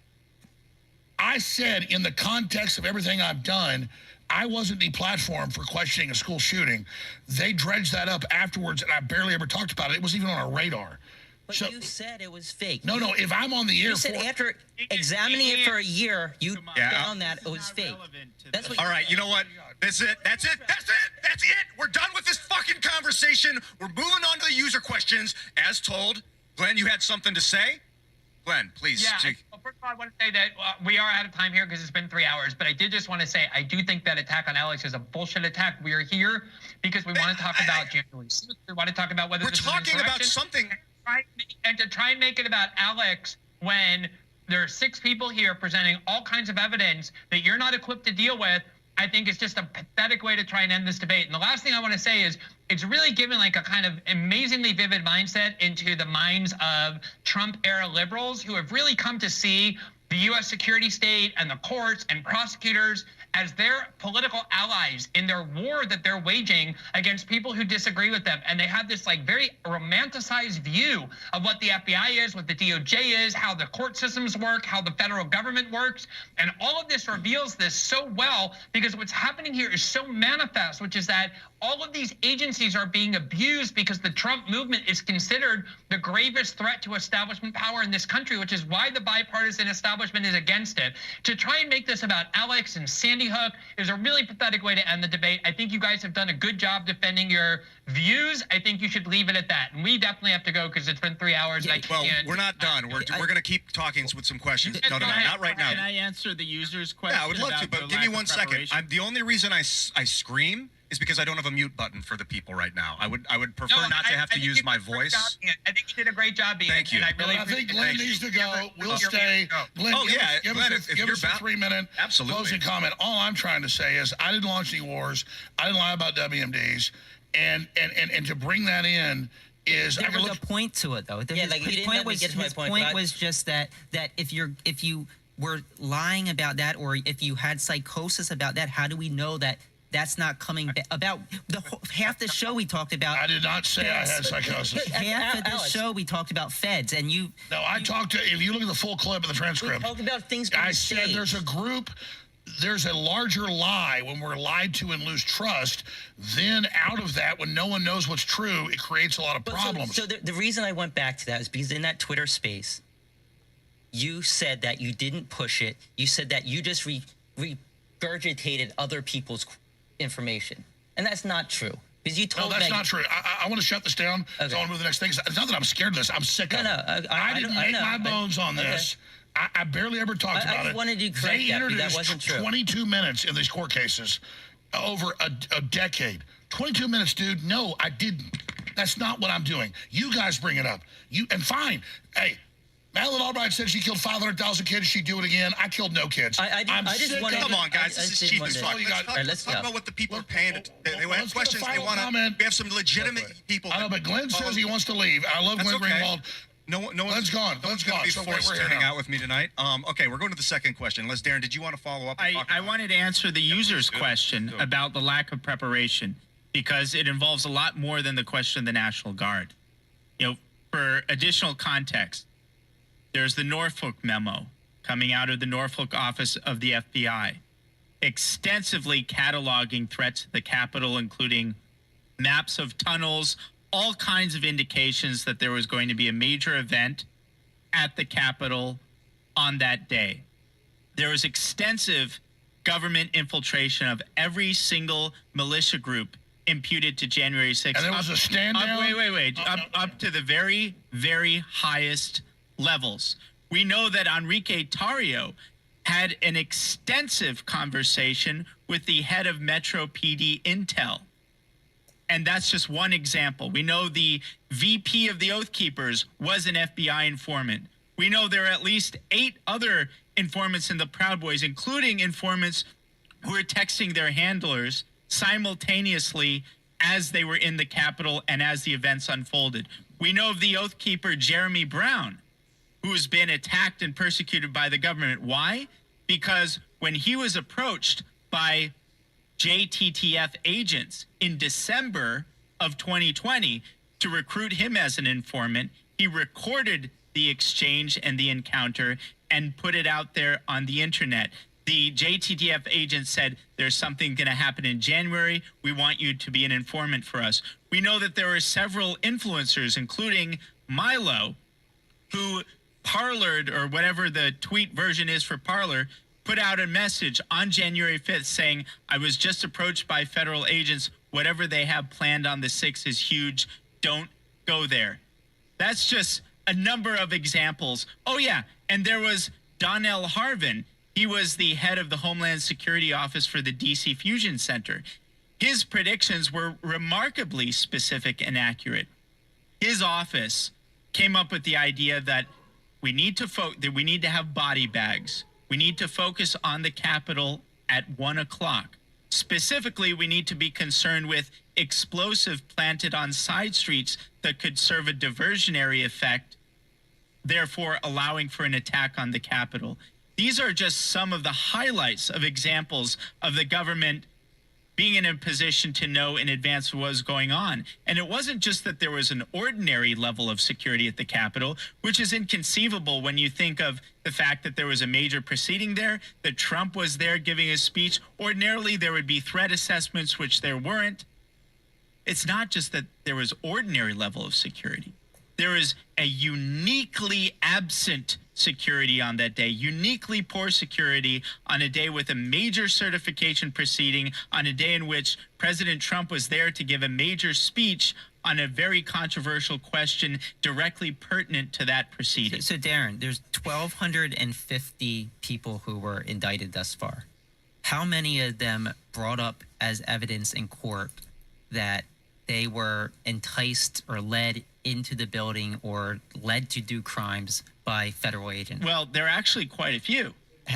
I said in the context of everything I've done, I wasn't deplatformed for questioning a school shooting. They dredged that up afterwards, and I barely ever talked about it. It wasn't even on our radar. But you said it was fake. No, if I'm on the air... You said after examining it for a year, you found that it was fake. That's what. All right, you know what? That's it. We're done with this fucking conversation. We're moving on to the user questions. As told, Glenn, you had something to say? Glenn, please. Yeah, well, first of all, I want to say that we are out of time here because it's been 3 hours. But I did just want to say I do think that attack on Alex is a bullshit attack. We are here because we want to talk about January 6th. We want to talk about whether we're talking about something. And to try and make it about Alex when there are 6 people here presenting all kinds of evidence that you're not equipped to deal with, I think it's just a pathetic way to try and end this debate. And the last thing I want to say is it's really given like a kind of amazingly vivid mindset into the minds of Trump-era liberals who have really come to see the U.S. security state and the courts and prosecutors as their political allies in their war that they're waging against people who disagree with them. And they have this like very romanticized view of what the FBI is, what the DOJ is, how the court systems work, how the federal government works. And all of this reveals this so well because what's happening here is so manifest, which is that all of these agencies are being abused because the Trump movement is considered the gravest threat to establishment power in this country, which is why the bipartisan establishment establishment is against it. To try and make this about Alex and Sandy Hook is a really pathetic way to end the debate. I think you guys have done a good job defending your views. I think you should leave it at that. And we definitely have to go because it's been 3 hours. And well, we're not done. We're going to keep talking with some questions. No, not right now. Can I answer the user's question? Yeah, I would love to, but give me 1 second. The only reason I scream is because I don't have a mute button for the people right now. I would prefer not to have to use my voice. I think you did a great job, Ian. Thank you. And I really I think Glenn needs to go. We'll stay. Glenn, give us a 3-minute closing comment. All I'm trying to say is I didn't launch any wars. I didn't lie about WMDs. And to bring that in is there was a point to it though. Yeah, like you didn't let me get to my point. His point was just that if you were lying about that, or if you had psychosis about that, how do we know that that's not coming about? Half the show we talked about. I did not say I had psychosis. Half of the show we talked about feds, and you. No, I talked to. If you look at the full clip of the transcript, we talked about things. I said there's a group. There's a larger lie when we're lied to and lose trust. Then out of that, when no one knows what's true, it creates a lot of problems. So the reason I went back to that is because in that Twitter space, you said that you didn't push it. You said that you just regurgitated other people's information. And that's not true. Because you told No, that's not true. I want to shut this down. Okay. So I want to move to the next thing. It's not that I'm scared of this. I'm sick of it. I didn't make my bones on this. Okay. I barely ever talked about it. I just wanted to correct they introduced that wasn't true. 22 minutes in these court cases over a decade. 22 minutes, dude. No, I didn't. That's not what I'm doing. You guys bring it up. And fine. Hey, Madeleine Albright said she killed 500,000 kids. She'd do it again. I killed no kids. I just wanted. Come on, guys. This is cheap as fuck. Let's talk about what the people are paying. They have questions. They want to. We have some legitimate people. I know, but Glenn says he wants to leave. I love Glenn Greenwald. No one's gone. Glenn's gone. Be forced to hang out with me tonight. Okay, we're going to the second question. Unless Darren, did you want to follow up? I wanted to answer the user's question about the lack of preparation, because it involves a lot more than the question of the National Guard. You know, for additional context, there's the Norfolk memo coming out of the Norfolk office of the FBI, extensively cataloging threats to the Capitol, including maps of tunnels, all kinds of indications that there was going to be a major event at the Capitol on that day. There was extensive government infiltration of every single militia group imputed to January 6th. And there was a stand down? Wait. Up to the very, very highest levels. We know that Enrique Tarrio had an extensive conversation with the head of Metro PD Intel. And that's just one example. We know the VP of the Oath Keepers was an FBI informant. We know there are at least 8 other informants in the Proud Boys, including informants who were texting their handlers simultaneously as they were in the Capitol and as the events unfolded. We know of the Oath Keeper Jeremy Brown, who's been attacked and persecuted by the government. Why? Because when he was approached by JTTF agents in December of 2020 to recruit him as an informant, he recorded the exchange and the encounter and put it out there on the internet. The JTTF agent said, there's something going to happen in January. We want you to be an informant for us. We know that there are several influencers, including Milo, who parlored, or whatever the tweet version is for Parler, put out a message on January 5th saying, I was just approached by federal agents. Whatever they have planned on the 6th is huge. Don't go there. That's just a number of examples. Oh, yeah. And there was Donnell Harvin. He was the head of the Homeland Security Office for the DC Fusion Center. His predictions were remarkably specific and accurate. His office came up with the idea that we need to have body bags. We need to focus on the Capitol at 1 o'clock. Specifically, we need to be concerned with explosive planted on side streets that could serve a diversionary effect, therefore allowing for an attack on the Capitol. These are just some of the highlights of examples of the government being in a position to know in advance what was going on. And it wasn't just that there was an ordinary level of security at the Capitol, which is inconceivable when you think of the fact that there was a major proceeding there, that Trump was there giving a speech. Ordinarily, there would be threat assessments, which there weren't. It's not just that there was ordinary level of security. there is a uniquely absent security on that day, uniquely poor security on a day with a major certification proceeding, on a day in which President Trump was there to give a major speech on a very controversial question directly pertinent to that proceeding. So Darren, there's 1,250 people who were indicted thus far. How many of them brought up as evidence in court that they were enticed or led into the building or led to do crimes by federal agents? Well, there are actually quite a few.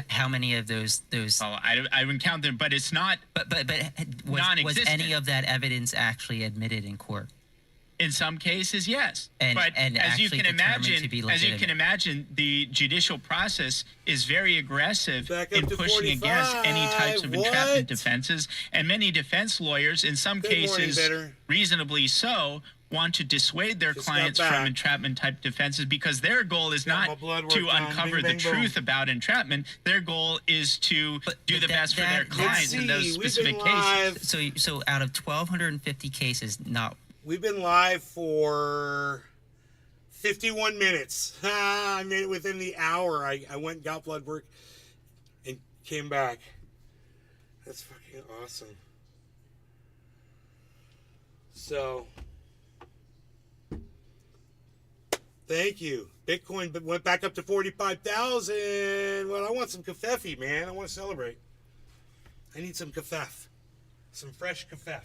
How many of those? Well, I would count them, but it's not. But was any of that evidence actually admitted in court? In some cases, yes. And as you can imagine, the judicial process is very aggressive in pushing 45. against any types of entrapment defenses. And many defense lawyers, in some cases, reasonably so, want to dissuade their clients from entrapment-type defenses because their goal is not to uncover the truth about entrapment. Their goal is to do the best for their clients in those specific cases. So out of 1,250 cases, We've been live for 51 minutes. I made it within the hour. I went and got blood work and came back. That's fucking awesome. So, thank you. Bitcoin went back up to 45,000. Well, I want some kafefe, man. I want to celebrate. I need some kafef. Some fresh kafef.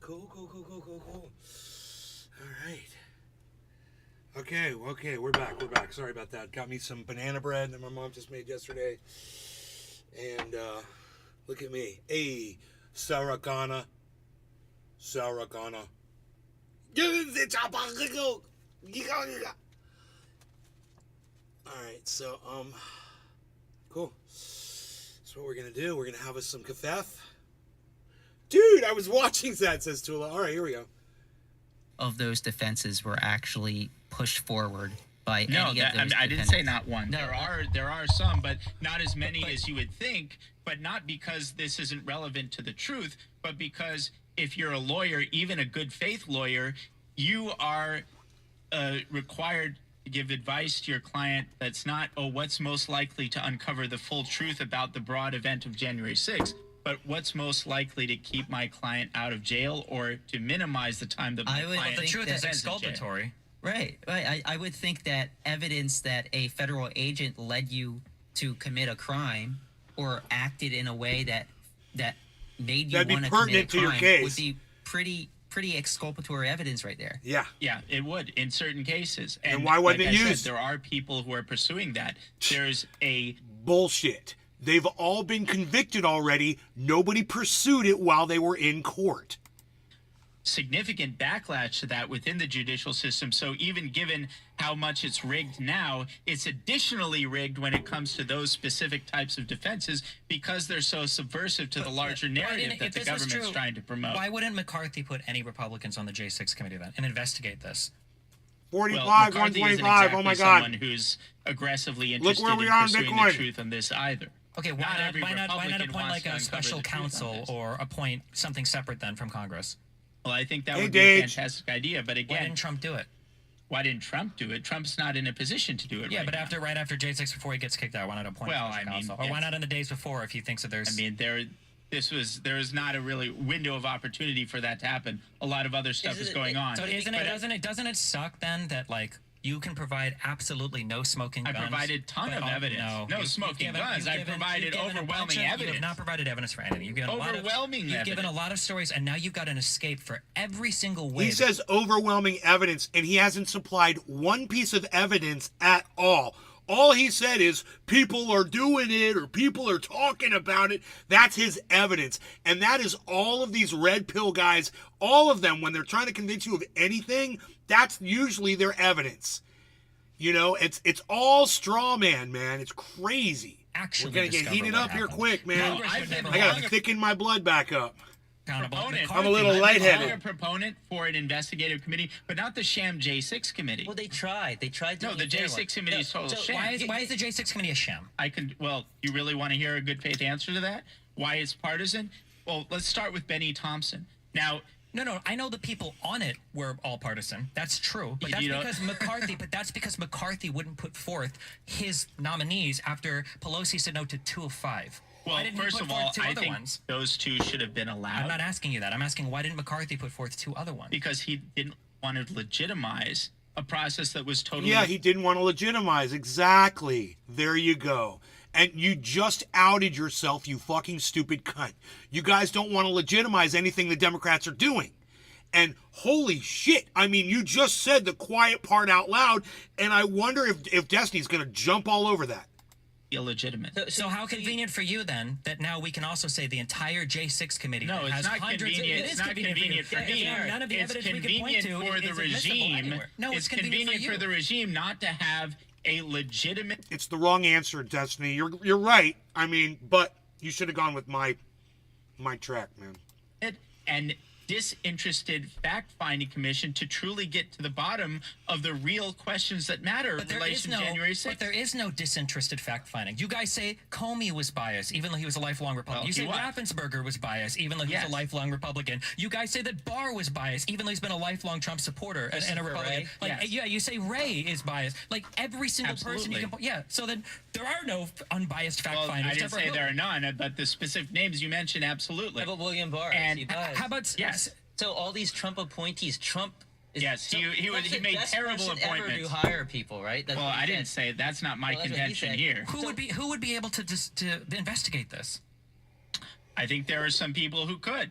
Cool. All right. Okay, we're back. Sorry about that. Got me some banana bread that my mom just made yesterday. And look at me. Hey, Saragana. Alright, so, cool. So what we're gonna do, we're gonna have us some kafef. Dude, I was watching that, says Tula. Alright, here we go. Of those defenses were actually pushed forward by No, any of those I didn't say defendants. not one. No. There are some, but not as many as you would think. But not because this isn't relevant to the truth, but because if you're a lawyer, even a good faith lawyer, you are required to give advice to your client that's not, what's most likely to uncover the full truth about the broad event of January 6th, but what's most likely to keep my client out of jail or to minimize the time that my client The truth is spends in jail. exculpatory. Right. I would think that evidence that a federal agent led you to commit a crime or acted in a way that made you That'd be want to commit a pertinent to your crime case. would be pretty exculpatory evidence right there. Yeah. Yeah, it would in certain cases. And why wasn't like it I used? said, there are people who are pursuing that. There's a Bullshit. They've all been convicted already. Nobody pursued it while they were in court. significant backlash to that within the judicial system. So even given how much it's rigged now, it's additionally rigged when it comes to those specific types of defenses because they're so subversive to the larger narrative that the government's trying to promote. Why wouldn't McCarthy put any Republicans on the J6 committee then and investigate this? 45, well, McCarthy 125. isn't exactly Oh my God! someone who's aggressively Look interested where we in are in pursuing Bitcoin. the truth on this either. Okay, Not why every not Republican appoint wants like to a uncover special the truth on counsel this. or appoint something separate then from Congress? Well, I think that Hey, would be a Dage. fantastic idea. But Why again, didn't Trump do it? why didn't Trump do it? Trump's not in a position to do it. Yeah, right but now. right after J6 before he gets kicked out, why not appoint Well, a special I mean, counsel? Or why it's- not in the days before if he thinks that there's... I mean, there is not a really window of opportunity for that to happen. A lot of other stuff is going on. So doesn't it suck then that like you can provide absolutely no smoking guns? I provided a ton of evidence. No smoking guns. I provided overwhelming You evidence. have not provided evidence for anything. You've given Overwhelming You've given a evidence. lot of stories, and now you've got an escape for every single way. He says overwhelming evidence, and he hasn't supplied one piece of evidence at all. All he said is people are doing it or people are talking about it. That's his evidence. And that is all of these red pill guys, all of them, when they're trying to convince you of anything, that's usually their evidence. You know, it's all straw man. It's crazy. Actually We're going to get discover heated what up here happened. quick, man. No, I've been I got to wrong. thicken my blood back up. Proponent. I'm a little lightheaded. I'm a proponent for an investigative committee, but not the sham J6 committee. Well, they tried. They tried to. No, the J6 committee is total sham. Why is the J6 committee a sham? Well, you really want to hear a good faith answer to that? Why it's partisan? Well, let's start with Benny Thompson. Now, No, I know the people on it were all partisan. That's true. But You that's don't- because McCarthy. But that's because McCarthy wouldn't put forth his nominees after Pelosi said no to 2 of 5. well, Why didn't he first put of forth all, 2 I other think ones? those two should have been I'm allowed not asking you that. I'm asking why didn't McCarthy put forth 2 other ones? because he didn't want to legitimize a process that was totally. Yeah, he didn't want to legitimize. Exactly. There you go. And you just outed yourself, you fucking stupid cunt. You guys don't want to legitimize anything the Democrats are doing. And holy shit, I mean, you just said the quiet part out loud, and I wonder if Destiny's going to jump all over that. illegitimate. So how convenient for you then that now we can also say the entire J6 committee No, that it's has not hundreds convenient. It is It's not convenient for you. me. Yeah, none of the It's evidence we can point convenient to for is the admissible regime. anywhere. No, it's convenient for you. for the regime not to have a legitimate. It's the wrong answer, Destiny. You're right. I mean, but you should have gone with my track, man. And disinterested fact-finding commission to truly get to the bottom of the real questions that matter in relation to January 6th. But there is no disinterested fact-finding. You guys say Comey was biased, even though he was a lifelong Republican. Well, You say he was. Raffensperger was biased, even though he was Yes. a lifelong Republican. You guys say that Barr was biased, even though he's been a lifelong Trump supporter and a Republican. Ray? Like, Yes. yeah, you say Ray is biased. Like every single person you Absolutely. can. Yeah. So then there are no unbiased Well, fact-finders. I didn't except for say Hillary. there are none, but the specific names you mentioned, absolutely. How about William Barr? And Is he biased? How about Yes. So all these Trump appointees, Yes, he made best terrible person ever appointments. to hire people, right? That's Well, what he I didn't said. say that's not my Well, that's what he contention said. here. who would be able to investigate this? I think there are some people who could.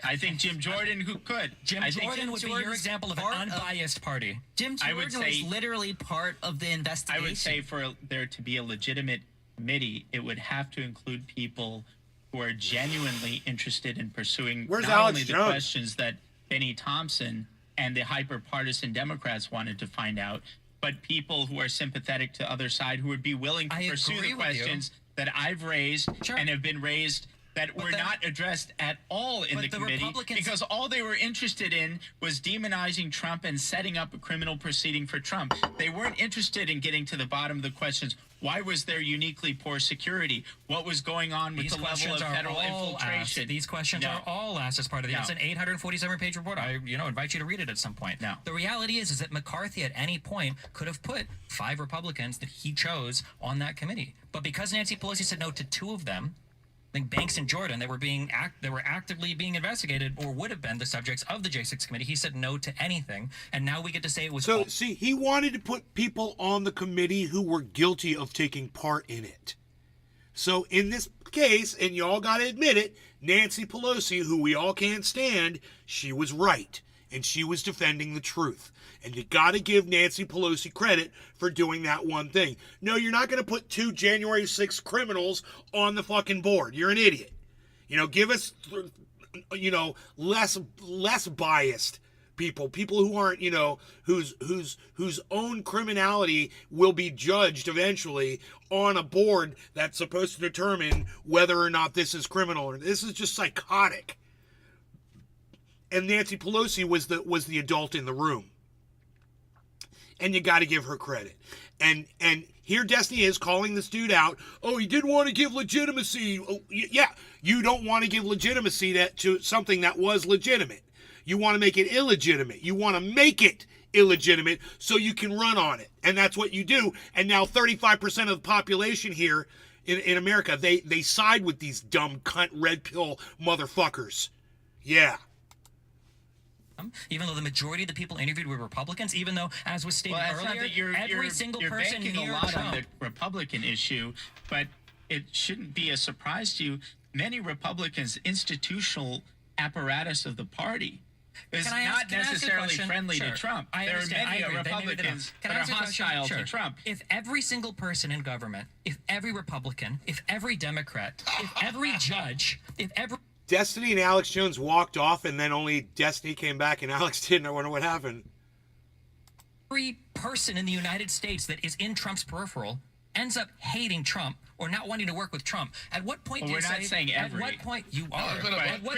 I think Jim Jordan, who could. Jim Jordan would be your example of an unbiased party. Jim Jordan was literally part of the investigation. I would say for there to be a legitimate committee, it would have to include people who are genuinely interested in pursuing not only the questions that Benny Thompson and the hyper-partisan Democrats wanted to find out, but people who are sympathetic to the other side who would be willing to pursue the questions that I've raised and have been raised that were not addressed at all in the committee, because all they were interested in was demonizing Trump and setting up a criminal proceeding for Trump. They weren't interested in getting to the bottom of the questions. Why was there uniquely poor security? What was going on with the level of federal infiltration? These questions are all asked as part of It's an 847-page report. I invite you to read it at some point. The reality is that McCarthy at any point could have put 5 Republicans that he chose on that committee. But because Nancy Pelosi said no to 2 of them, I think Banks and Jordan, that were actively being investigated or would have been the subjects of the J6 committee. He said no to anything, and now we get to say it was. So see, he wanted to put people on the committee who were guilty of taking part in it. So in this case, and you all got to admit it, Nancy Pelosi, who we all can't stand, she was right, and she was defending the truth. And you got to give Nancy Pelosi credit for doing that one thing. No, you're not going to put 2 January 6th criminals on the fucking board. You're an idiot. Give us, less biased people who aren't, whose own criminality will be judged eventually on a board that's supposed to determine whether or not this is criminal or this is just psychotic. And Nancy Pelosi was the adult in the room. And you got to give her credit. And here Destiny is calling this dude out. Oh, he didn't want to give legitimacy. Oh, yeah, you don't want to give legitimacy to something that was legitimate. You want to make it illegitimate. You want to make it illegitimate so you can run on it. And that's what you do. And now 35% of the population here in America, they side with these dumb cunt red pill motherfuckers. Yeah. Even though the majority of the people interviewed were Republicans, even though, as was stated earlier, every single person near near a lot Trump. on the Republican issue, but it shouldn't be a surprise to you. Many Republicans, institutional apparatus of the party, is not necessarily friendly to Trump. There are many Republicans that are hostile to Trump. If every single person in government, if every Republican, if every Democrat, if every judge, if every Destiny and Alex Jones walked off, and then only Destiny came back, and Alex didn't. I wonder what happened. Every person in the United States that is in Trump's peripheral ends up hating Trump or not wanting to work with Trump. At what point do you say? We're not saying every. At what point you are? At what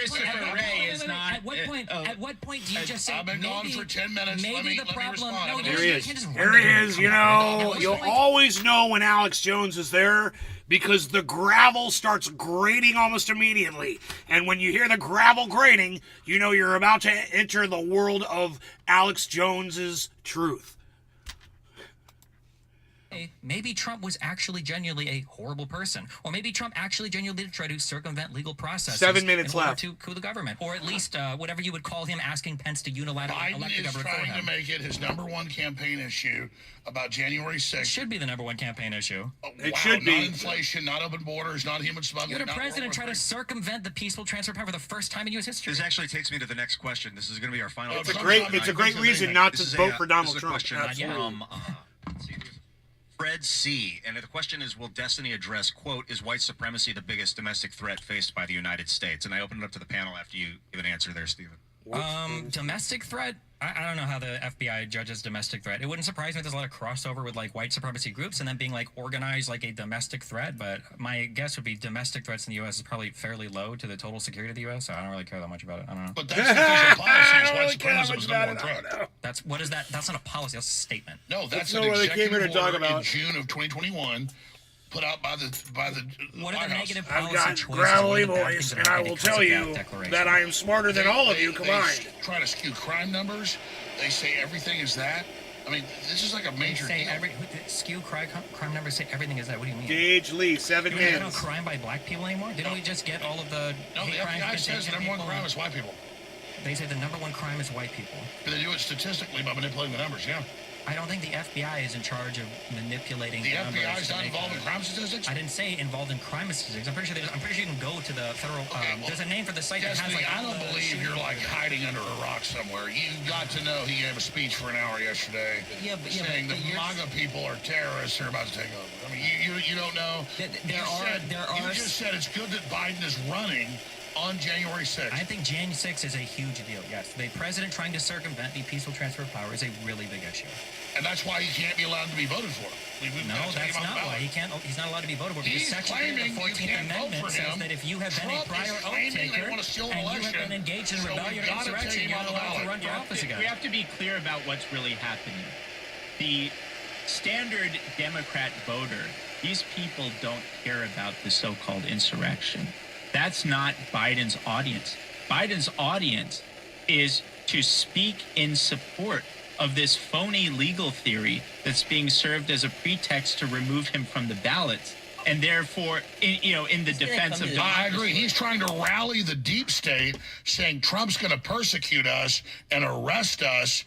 point? At what point do you just say? I've been gone for 10 minutes. Maybe the problem. No, here he is. Here he is. You'll always know when Alex Jones is there, because the gravel starts grating almost immediately. And when you hear the gravel grating, you know you're about to enter the world of Alex Jones's truth. Maybe Trump was actually genuinely a horrible person. Or maybe Trump actually genuinely tried to circumvent legal processes. 7 minutes left. To coup the government. Or at least whatever you would call him asking Pence to unilaterally elect the government for him. Biden is trying to make it his #1 campaign issue about January 6th. It should be the #1 campaign issue. It should be. Not inflation, not open borders, not human smuggling. You had a president try to circumvent the peaceful transfer of power for the first time in U.S. history. This actually takes me to the next question. This is going to be our final. It's a great reason not to vote for Donald Trump. From Fred C. And the question is, will Destiny address, quote, is white supremacy the biggest domestic threat faced by the United States? And I open it up to the panel after you give an answer there, Stephen. Domestic threat? I don't know how the FBI judges domestic threat. It wouldn't surprise me if there's a lot of crossover with like white supremacy groups and then being like organized like a domestic threat. But my guess would be domestic threats in the U.S. is probably fairly low to the total security of the U.S. So I don't really care that much about it. I don't know. But that's the official policy. Is white supremacy is #1 threat. What is that? That's not a policy. That's a statement. No, that's an executive order in June of 2021. Put out by the what are the negative I've policy got gravelly voice, and I will tell you that I am smarter than all of you combined. They try to skew crime numbers. They say everything is that. I mean, this is like a major deal. Skew crime numbers say everything is that. What do you mean? Gage Lee, 7 minutes. We don't crime by black people anymore? Didn't we just get all of the hate crimes? No, the FBI says the #1 crime is white people. They say the #1 crime is white people. But they do it statistically by manipulating the numbers, yeah. I don't think the FBI is in charge of manipulating The numbers FBI is to not make involved in crime statistics? I didn't say involved in crime statistics. I'm pretty sure you can go to the federal. There's a name for the site that has Destiny, like. I don't believe you're like hiding under a rock somewhere. You got to know he gave a speech for an hour yesterday saying the MAGA people are terrorists who are about to take over. I mean, you don't know. You just said it's good that Biden is running on January 6th. I think Jan 6 is a huge deal, yes. The president trying to circumvent the peaceful transfer of power is a really big issue. And that's why he can't be allowed to be voted for. No, that's not why. He's not allowed to be voted for. Because Section 3 of the 14th Amendment says that if you have been a prior oath taker and you have been engaged in rebellion or insurrection, you're not allowed to run for office again. We have to be clear about what's really happening. The standard Democrat voter, these people don't care about the so-called insurrection. That's not Biden's audience. Biden's audience is to speak in support of this phony legal theory that's being served as a pretext to remove him from the ballots, and therefore, in the defense of democracy. I agree. He's trying to rally the deep state, saying Trump's going to persecute us and arrest us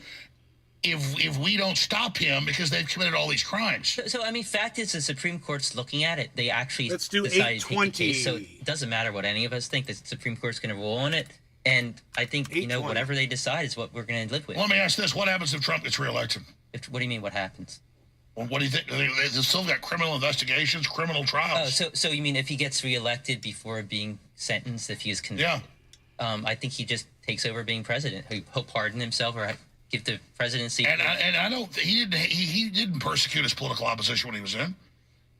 if we don't stop him because they've committed all these crimes. So I mean, fact is, the Supreme Court's looking at it. They actually Let's do decided to take the 820. case. So it doesn't matter what any of us think. The Supreme Court's going to rule on it. And I think, 820. whatever they decide is what we're going to live with. Let me ask this. What happens if Trump gets reelected? What do you mean, what happens? Well, what do you think? They've still got criminal investigations, criminal Oh, trials. so you mean if he gets reelected before being sentenced, if he is convicted? Yeah. I think he just takes over being president. He'll pardon himself or give the presidency. And I don't. He didn't persecute his political opposition when he was in.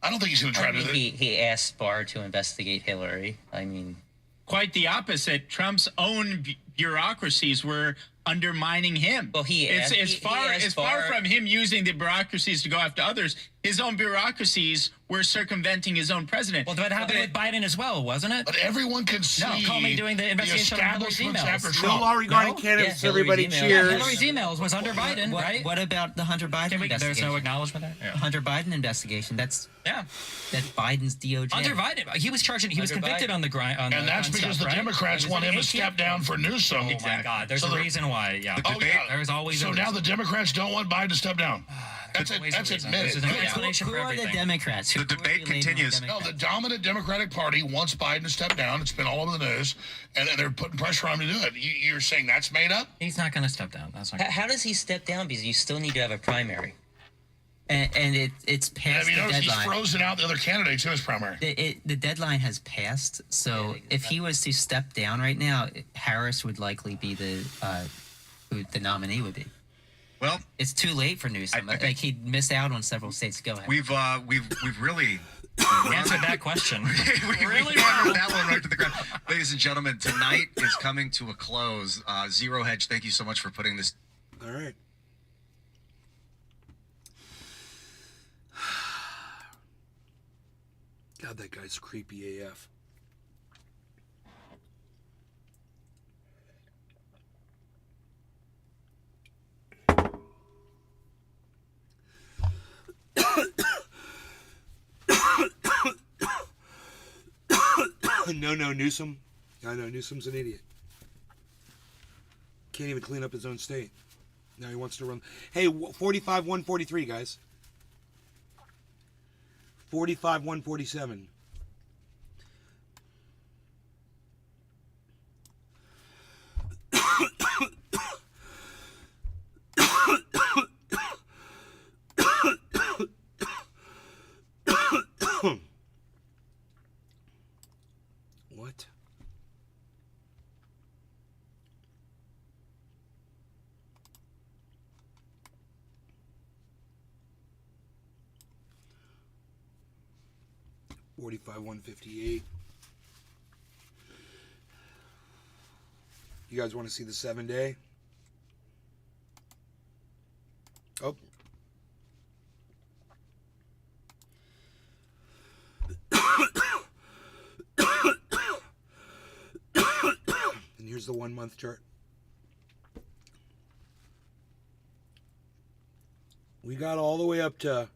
I don't think he's going to try to do that. He asked Barr to investigate Hillary. I mean, Quite the opposite. Trump's own bureaucracies were undermining him. Well, it's far from him using the bureaucracies to go after others. His own bureaucracies were circumventing his own president. Well, that happened with Biden as well, wasn't it? But everyone can see Comey doing the investigation on Hillary's establishments emails. after No Trump. law regarding candidates. Everybody cheers. Hillary's emails was under Biden, right? What about the Hunter Biden investigation? There's no acknowledgement there? Yeah. Hunter Biden investigation. That's Biden's DOJ. Hunter Biden, he was convicted on the grind. And that's because the Democrats want him to step down for Newsom. Oh my God, there's a reason why. Yeah. There's always so a now reason. the Democrats don't want Biden to step down. That's There's admitted. an explanation Who for are everything. the Democrats? The debate continues. No, the dominant Democratic Party wants Biden to step down. It's been all over the news, and they're putting pressure on him to do it. You're saying that's made up? He's not going to step down. That's not. how does he step down? Because you still need to have a primary. And it's past Have you the noticed he's deadline. frozen out the other candidates in his primary? The deadline has passed, so if he was to step down right now, Harris would likely be who the nominee would be. Well, It's too late for Newsom. I think he missed out on several states. Go ahead. we've really Answered that question. we hammered that one right to the ground. Ladies and gentlemen, tonight is coming to a close. Zero Hedge, thank you so much for putting this. All right. God, that guy's creepy AF. No, Newsom. I know Newsom's an idiot. Can't even clean up his own state. Now he wants to run. Hey, 45-143, guys. 45-147. What? $45,158. You guys want to see the 7-day? Oh. And here's the 1 month chart. We got all the way up to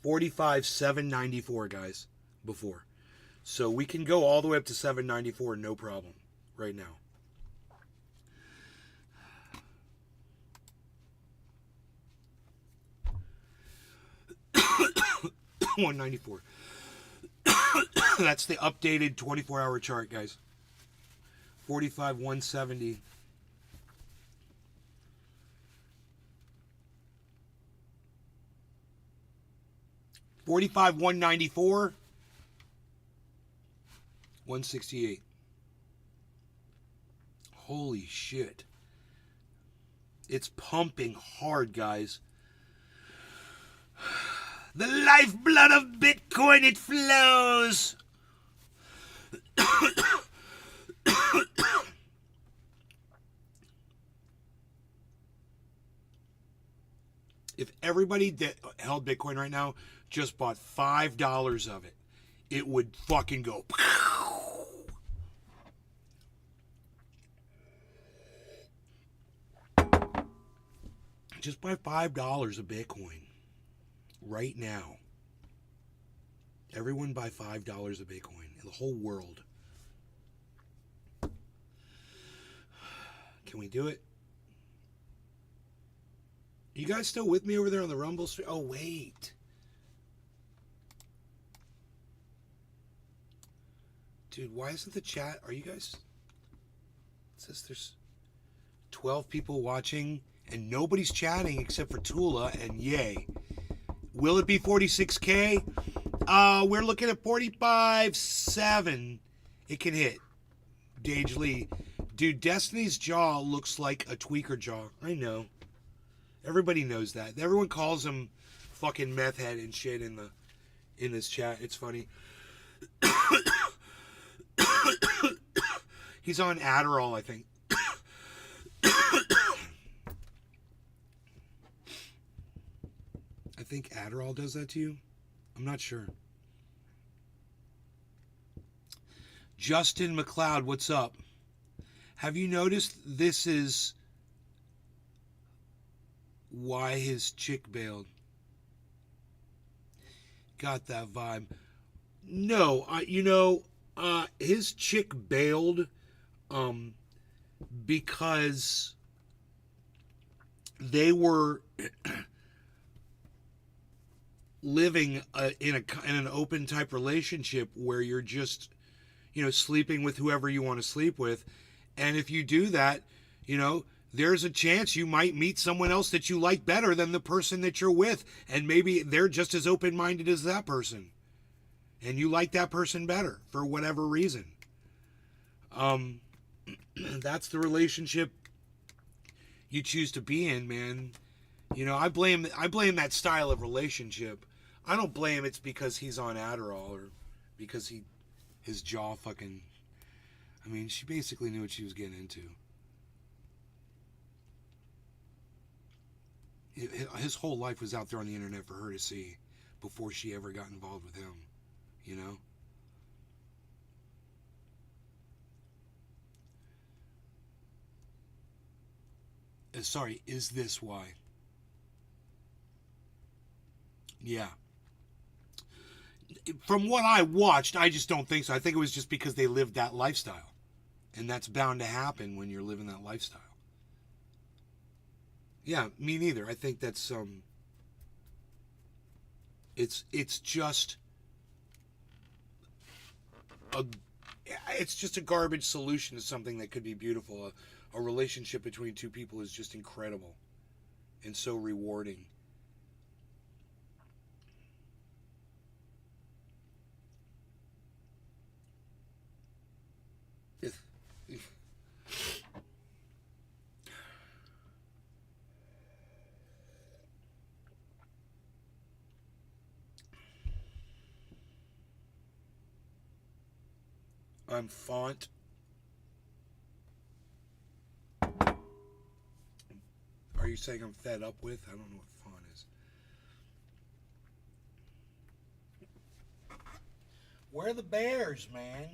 45,794, guys, before. So we can go all the way up to 794, no problem, right now. 194. That's the updated 24-hour chart, guys. 45 170. $45 194. 168. Holy shit. It's pumping hard, guys. The lifeblood of Bitcoin, it flows. If everybody that held Bitcoin right now just bought $5 of it, it would fucking go. Just buy $5 of Bitcoin right now. Everyone buy $5 of Bitcoin in the whole world. Can we do it? You guys still with me over there on the Rumble stream? Oh, wait. Dude, why isn't the chat? Are you guys... It says there's 12 people watching and nobody's chatting except for Tula and Yay. Will it be 46K? We're looking at 45.7. It can hit. Dage Lee. Dude, Destiny's jaw looks like a tweaker jaw. I know. Everybody knows that. Everyone calls him fucking meth head and shit in this chat. It's funny. He's on Adderall, I think. I think Adderall does that to you. I'm not sure. Justin McLeod, what's up? Have you noticed this is why his chick bailed? Got that vibe. No, his chick bailed because they were living in an open type relationship where you're just, sleeping with whoever you want to sleep with. And if you do that, there's a chance you might meet someone else that you like better than the person that you're with. And maybe they're just as open-minded as that person. And you like that person better for whatever reason. That's the relationship you choose to be in, man. I blame that style of relationship. I don't blame it's because he's on Adderall or because his jaw fucking... I mean, she basically knew what she was getting into. His whole life was out there on the internet for her to see before she ever got involved with him, Sorry, is this why? Yeah. From what I watched, I just don't think so. I think it was just because they lived that lifestyle. And that's bound to happen when you're living that lifestyle. Yeah, me neither. I think that's it's just a garbage solution to something that could be beautiful. A relationship between two people is just incredible and so rewarding. I'm font. Are you saying I'm fed up with? I don't know what font is. Where are the bears, man?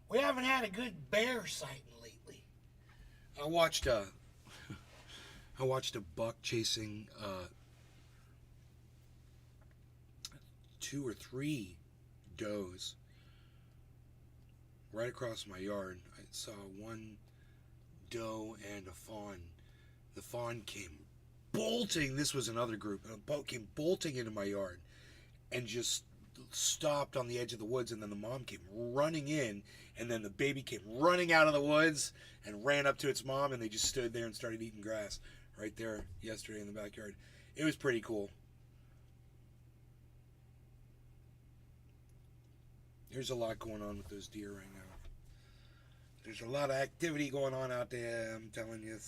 We haven't had a good bear sighting lately. I watched a buck chasing 2 or 3 does right across my yard. I saw one doe and a fawn. The fawn came bolting. This was another group. A boat came bolting into my yard, and just stopped on the edge of the woods, and then the mom came running in, and then the baby came running out of the woods and ran up to its mom, and they just stood there and started eating grass right there yesterday in the backyard. It was pretty cool. There's a lot going on with those deer right now. There's a lot of activity going on out there, I'm telling you. Get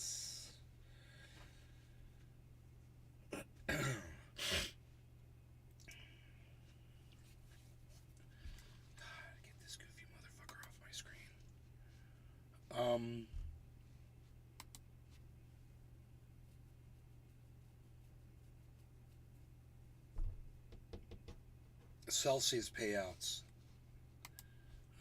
this goofy motherfucker off my screen. Celsius payouts.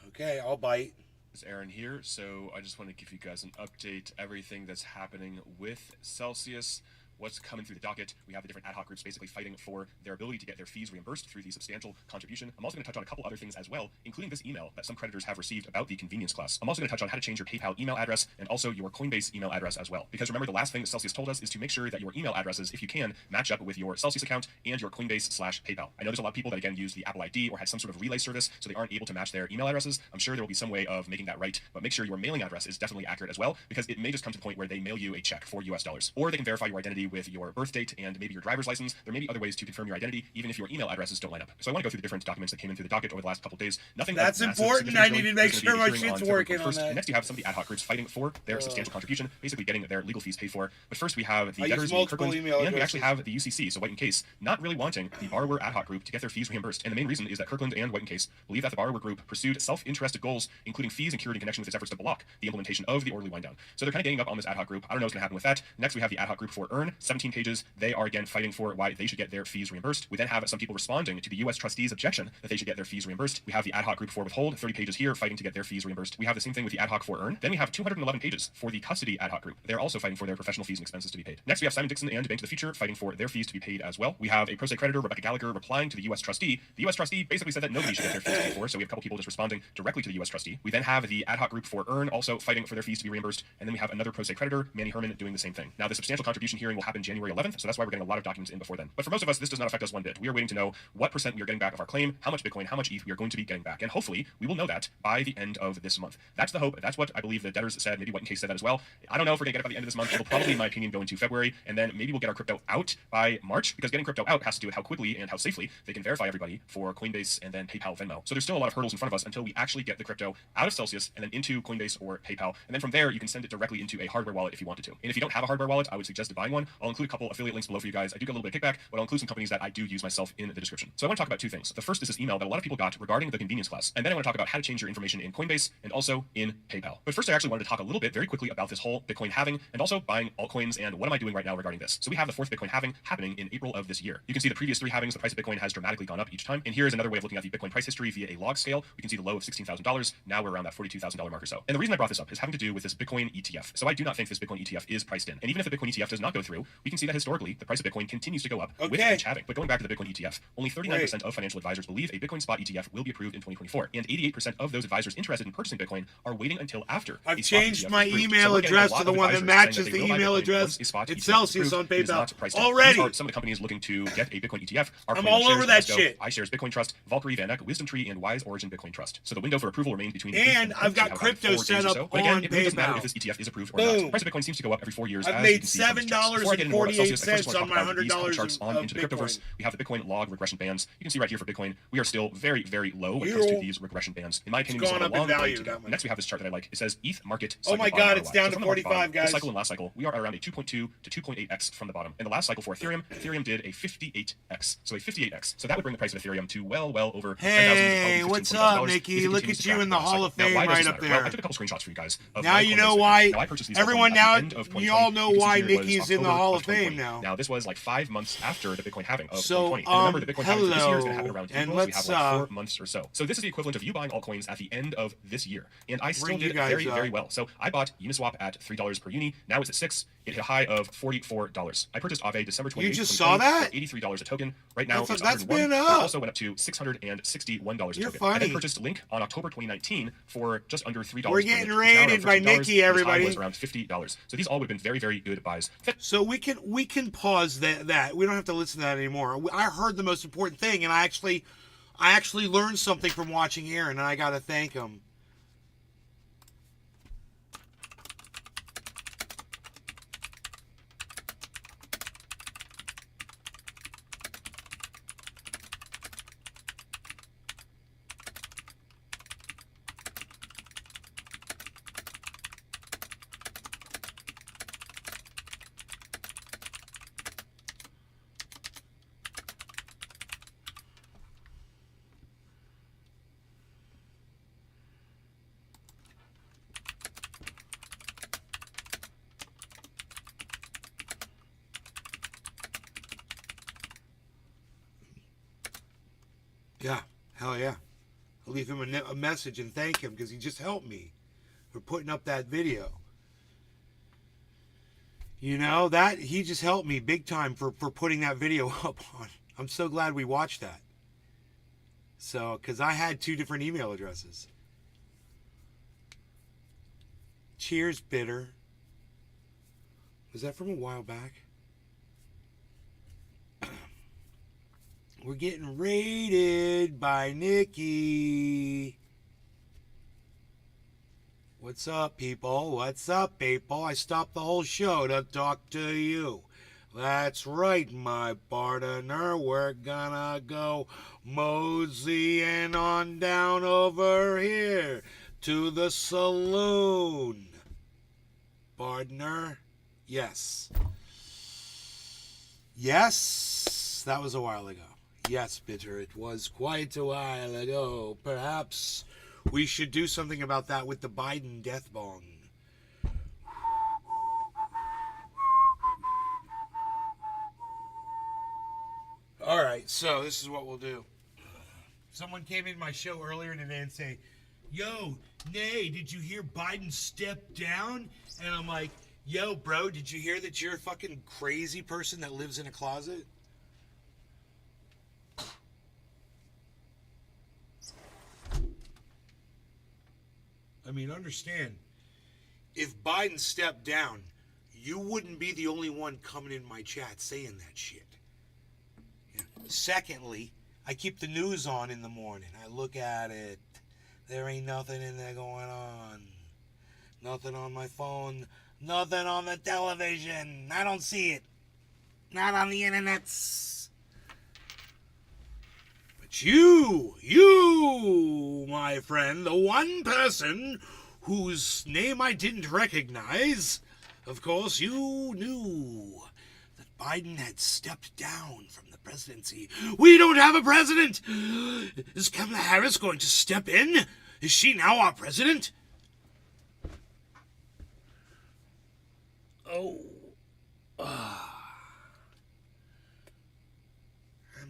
Okay, I'll bite. It's Aaron here, so I just want to give you guys an update, everything that's happening with Celsius, what's coming through the docket. We have the different ad hoc groups basically fighting for their ability to get their fees reimbursed through the substantial contribution. I'm also going to touch on a couple other things as well, including this email that some creditors have received about the convenience class. I'm also going to touch on how to change your PayPal email address and also your Coinbase email address as well. Because remember, the last thing that Celsius told us is to make sure that your email addresses, if you can, match up with your Celsius account and your Coinbase/PayPal. I know there's a lot of people that, again, use the Apple ID or had some sort of relay service, so they aren't able to match their email addresses. I'm sure there will be some way of making that right, but make sure your mailing address is definitely accurate as well, because it may just come to the point where they mail you a check for US dollars. Or they can verify your identity with your birth date and maybe your driver's license. There may be other ways to confirm your identity, even if your email addresses don't line up. So I want to go through the different documents that came in through the docket over the last couple of days. Nothing that's important. I need to make sure my shit's working on that. And next, you have some of the ad hoc groups fighting for their substantial contribution, basically getting their legal fees paid for. But first, we have the debtors in Kirkland, and we actually have the UCC, so White and Case, not really wanting the borrower ad hoc group to get their fees reimbursed. And the main reason is that Kirkland and White and Case believe that the borrower group pursued self-interested goals, including fees incurred in connection with its efforts to block the implementation of the orderly wind down. So they're kind of ganging up on this ad hoc group. I don't know what's going to happen with that. Next, we have the ad hoc group for Earn, 17 pages. They are again fighting for why they should get their fees reimbursed. We then have some people responding to the U.S. trustees' objection that they should get their fees reimbursed. We have the ad hoc group for Withhold, 30 pages here, fighting to get their fees reimbursed. We have the same thing with the ad hoc for Earn. Then we have 211 pages for the custody ad hoc group. They're also fighting for their professional fees and expenses to be paid. Next, we have Simon Dixon and Bank to the Future fighting for their fees to be paid as well. We have a pro se creditor, Rebecca Gallagher, replying to the U.S. trustee. The U.S. trustee basically said that nobody should get their fees paid for, so we have a couple people just responding directly to the U.S. trustee. We then have the ad hoc group for Earn also fighting for their fees to be reimbursed, and then we have another pro se creditor, Manny Herman, doing the same thing. Now, the substantial contribution hearing will happen January 11th, so that's why we're getting a lot of documents in before then. But for most of us, this does not affect us one bit. We are waiting to know what percent we are getting back of our claim, how much Bitcoin, how much ETH we are going to be getting back, and hopefully we will know that by the end of this month. That's the hope. That's what I believe the debtors said. Maybe White and Case said that as well. I don't know if we're gonna get it by the end of this month. It'll probably, in my opinion, go into February, and then maybe we'll get our crypto out by March, because getting crypto out has to do with how quickly and how safely they can verify everybody for Coinbase and then PayPal, Venmo. So there's still a lot of hurdles in front of us until we actually get the crypto out of Celsius and then into Coinbase or PayPal, and then from there you can send it directly into a hardware wallet if you wanted to. And if you don't have a hardware wallet, I would suggest buying one. I'll include a couple affiliate links below for you guys. I do get a little bit of kickback, but I'll include some companies that I do use myself in the description. So I want to talk about two things. The first is this email that a lot of people got regarding the convenience class, and then I want to talk about how to change your information in Coinbase and also in PayPal. But first, I actually wanted to talk a little bit very quickly about this whole Bitcoin halving and also buying altcoins and what am I doing right now regarding this. So we have the fourth Bitcoin halving happening in April of this year. You can see the previous three halvings, the price of Bitcoin has dramatically gone up each time. And here's another way of looking at the Bitcoin price history via a log scale. We can see the low of $16,000. Now we're around that $42,000 mark or so. And the reason I brought this up is having to do with this Bitcoin ETF. So I do not think this Bitcoin ETF is priced in. And even if the Bitcoin ETF does not go through, we can see that historically the price of Bitcoin continues to go up with each halving. But going back to the Bitcoin ETF, only 39% of financial advisors believe a Bitcoin spot ETF will be approved in 2024. And 88% of those advisors interested in purchasing Bitcoin are waiting until after. I've changed my email address to the one that matches the email address. It's Celsius on PayPal. Already. Some of the companies looking to get a Bitcoin ETF are I'm all over that shit. iShares Bitcoin Trust, Valkyrie, VanEck, Wisdom Tree, and Wise Origin Bitcoin Trust. So the window for approval remains between. And I've got crypto set up on PayPal. It really doesn't matter if this ETF is approved or not. The price of Bitcoin seems to go up every 4 years. I've made $7.48 on my $100 on into the cryptoverse. We have the Bitcoin log regression bands. You can see right here for Bitcoin, we are still very, very low when it comes to these regression bands. In my opinion, it's a long way to go. Next, we have this chart that I like. It says ETH market. Oh my God, it's down to 45, guys. This cycle and last cycle, we are around a 2.2 to 2.8x from the bottom. In the last cycle for Ethereum did a 58x. So a 58x. So that would bring the price of Ethereum to well over. Hey, what's up, Nikki? Look at you in the Hall of Fame right up there. Well, I took a couple screenshots for you guys. Now you know why. Everyone now, we all know why Nikki's in the Hall of Fame now. Now this was like 5 months after the Bitcoin halving of so, 2020. And remember, the Bitcoin halving for this year is going to happen around and April. So we have like 4 months or so. So this is the equivalent of you buying altcoins at the end of this year. And I still did very, very well. So I bought Uniswap at $3 per uni. Now it's at $6. It hit a high of $44. I purchased Aave December 28th. You just saw that? $83 a token. Right now it's that's $101. been up. It also went up to $661 a token. Funny. I then purchased Link on October 2019 for just under $3. We're getting raided by Nikki, everybody. Was around $50. So these all would have been very, very good buys. So we can pause that. We don't have to listen to that anymore. I heard the most important thing, and I actually learned something from watching Aaron, and I got to thank him. Yeah, hell yeah. I'll leave him a message and thank him because he just helped me for putting up that video. You know, that he just helped me big time for putting that video up on. I'm so glad we watched that. So, because I had 2 different email addresses. Cheers, Bitter. Was that from a while back? We're getting raided by Nikki. What's up, people? What's up, people? I stopped the whole show to talk to you. That's right, my partner. We're gonna go moseying on down over here to the saloon. Partner? Yes. Yes, that was a while ago. Yes, Bitter, it was quite a while ago. Perhaps we should do something about that with the Biden death bong. All right, so this is what we'll do. Someone came in my show earlier today and say, yo, Nay, did you hear Biden step down? And I'm like, yo, bro, did you hear that you're a fucking crazy person that lives in a closet? I mean, understand, if Biden stepped down, you wouldn't be the only one coming in my chat saying that shit. Yeah. Secondly, I keep the news on in the morning. I look at it. There ain't nothing in there going on. Nothing on my phone. Nothing on the television. I don't see it. Not on the internets. But you, my friend, the one person whose name I didn't recognize, of course, you knew that Biden had stepped down from the presidency. We don't have a president! Is Kamala Harris going to step in? Is she now our president? Oh.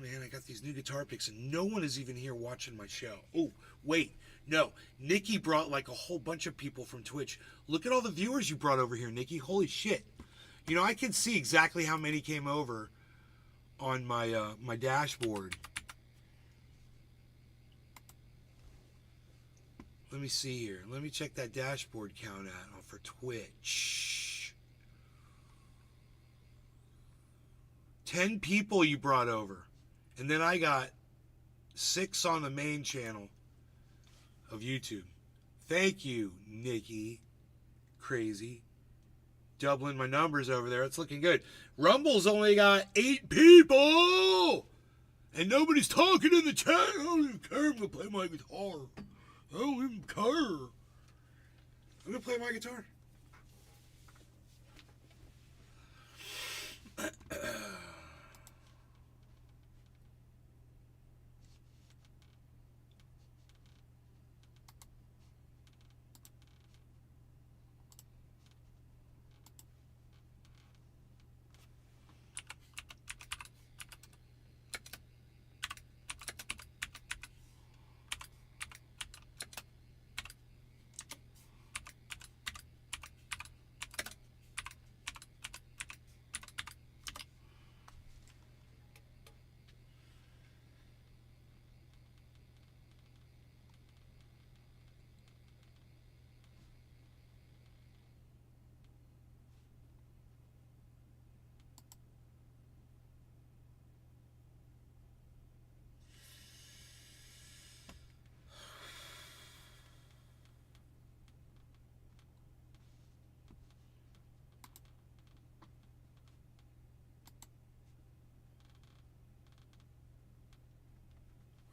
Man, I got these new guitar picks and no one is even here watching my show. Oh, wait. No. Nikki brought like a whole bunch of people from Twitch. Look at all the viewers you brought over here, Nikki. Holy shit. You know, I can see exactly how many came over on my my dashboard. Let me see here. Let me check that dashboard count out for Twitch. 10 people you brought over. And then I got 6 on the main channel of YouTube. Thank you, Nikki. Crazy. Doubling my numbers over there. It's looking good. Rumble's only got 8 people. And nobody's talking in the chat. I don't even care. I'm going to play my guitar. I don't even care. I'm going to play my guitar.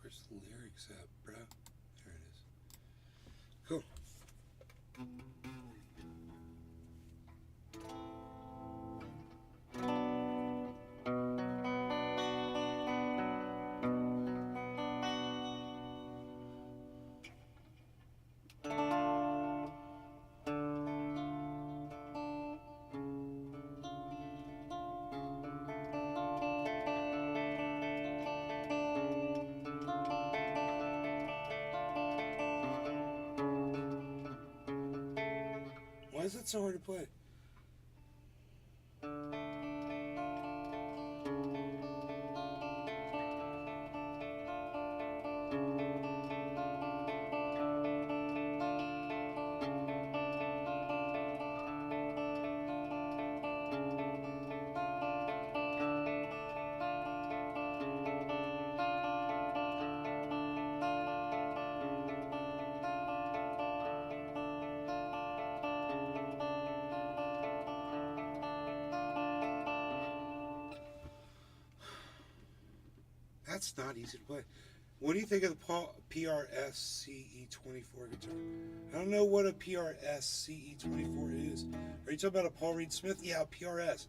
Where's the lyrics at, bro? There it is. Cool. Why is it so hard to play? That's not easy to play. What do you think of the PRS CE24 guitar? I don't know what a PRS CE24 is. Are you talking about a Paul Reed Smith? Yeah, PRS.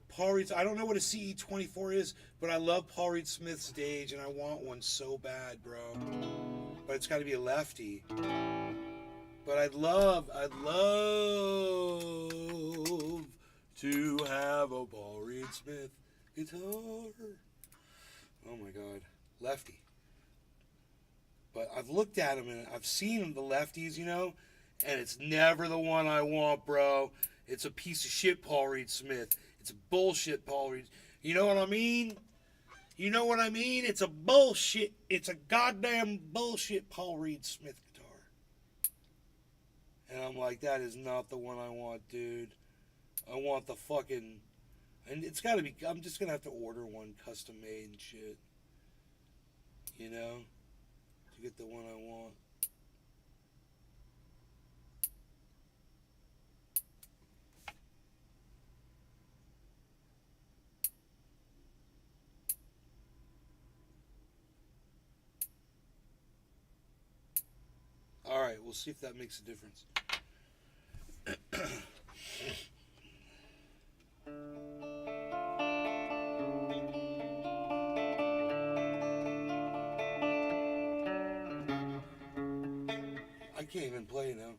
Paul Reed's. I don't know what a CE24 is, but I love Paul Reed Smith's stage, and I want one so bad, bro. But it's got to be a lefty. But I'd love to have a Paul Reed Smith guitar. Oh my God, lefty. But I've looked at them and I've seen the lefties, you know, and it's never the one I want, bro. It's a piece of shit Paul Reed Smith. It's a bullshit Paul Reed. You know what I mean? You know what I mean? It's a bullshit. It's a goddamn bullshit Paul Reed Smith guitar. And I'm like, that is not the one I want, dude. I want the fucking... And it's got to be... I'm just going to have to order one custom made and shit. You know? To get the one I want. Alright, we'll see if that makes a difference. I can't even play now.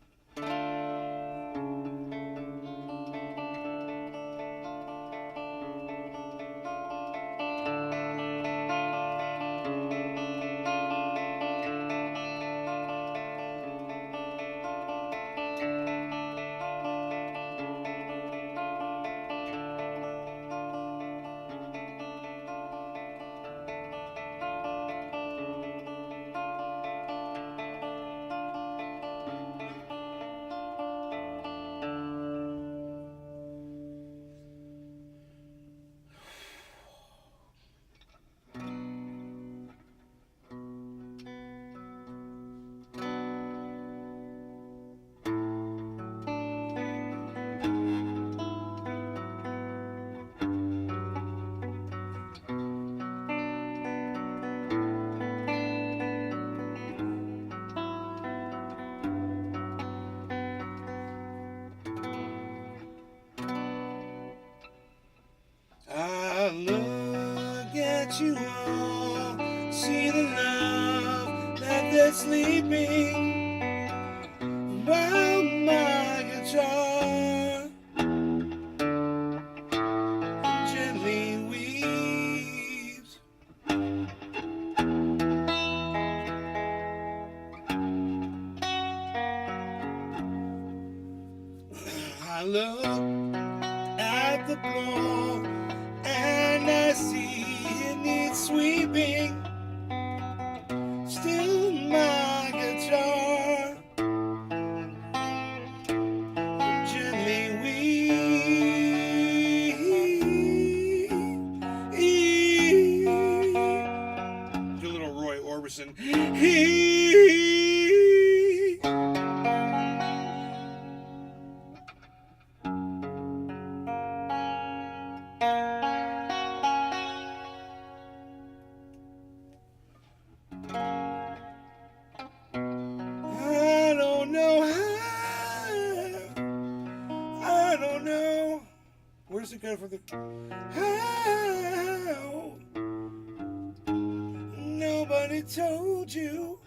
I look at you all, see the love that they're sleeping, while my guitar gently weeps. I look at the floor and I see it needs sweeping. Still my guitar gently weeps. Do a little Roy Orbison. good for the. How? Nobody told you.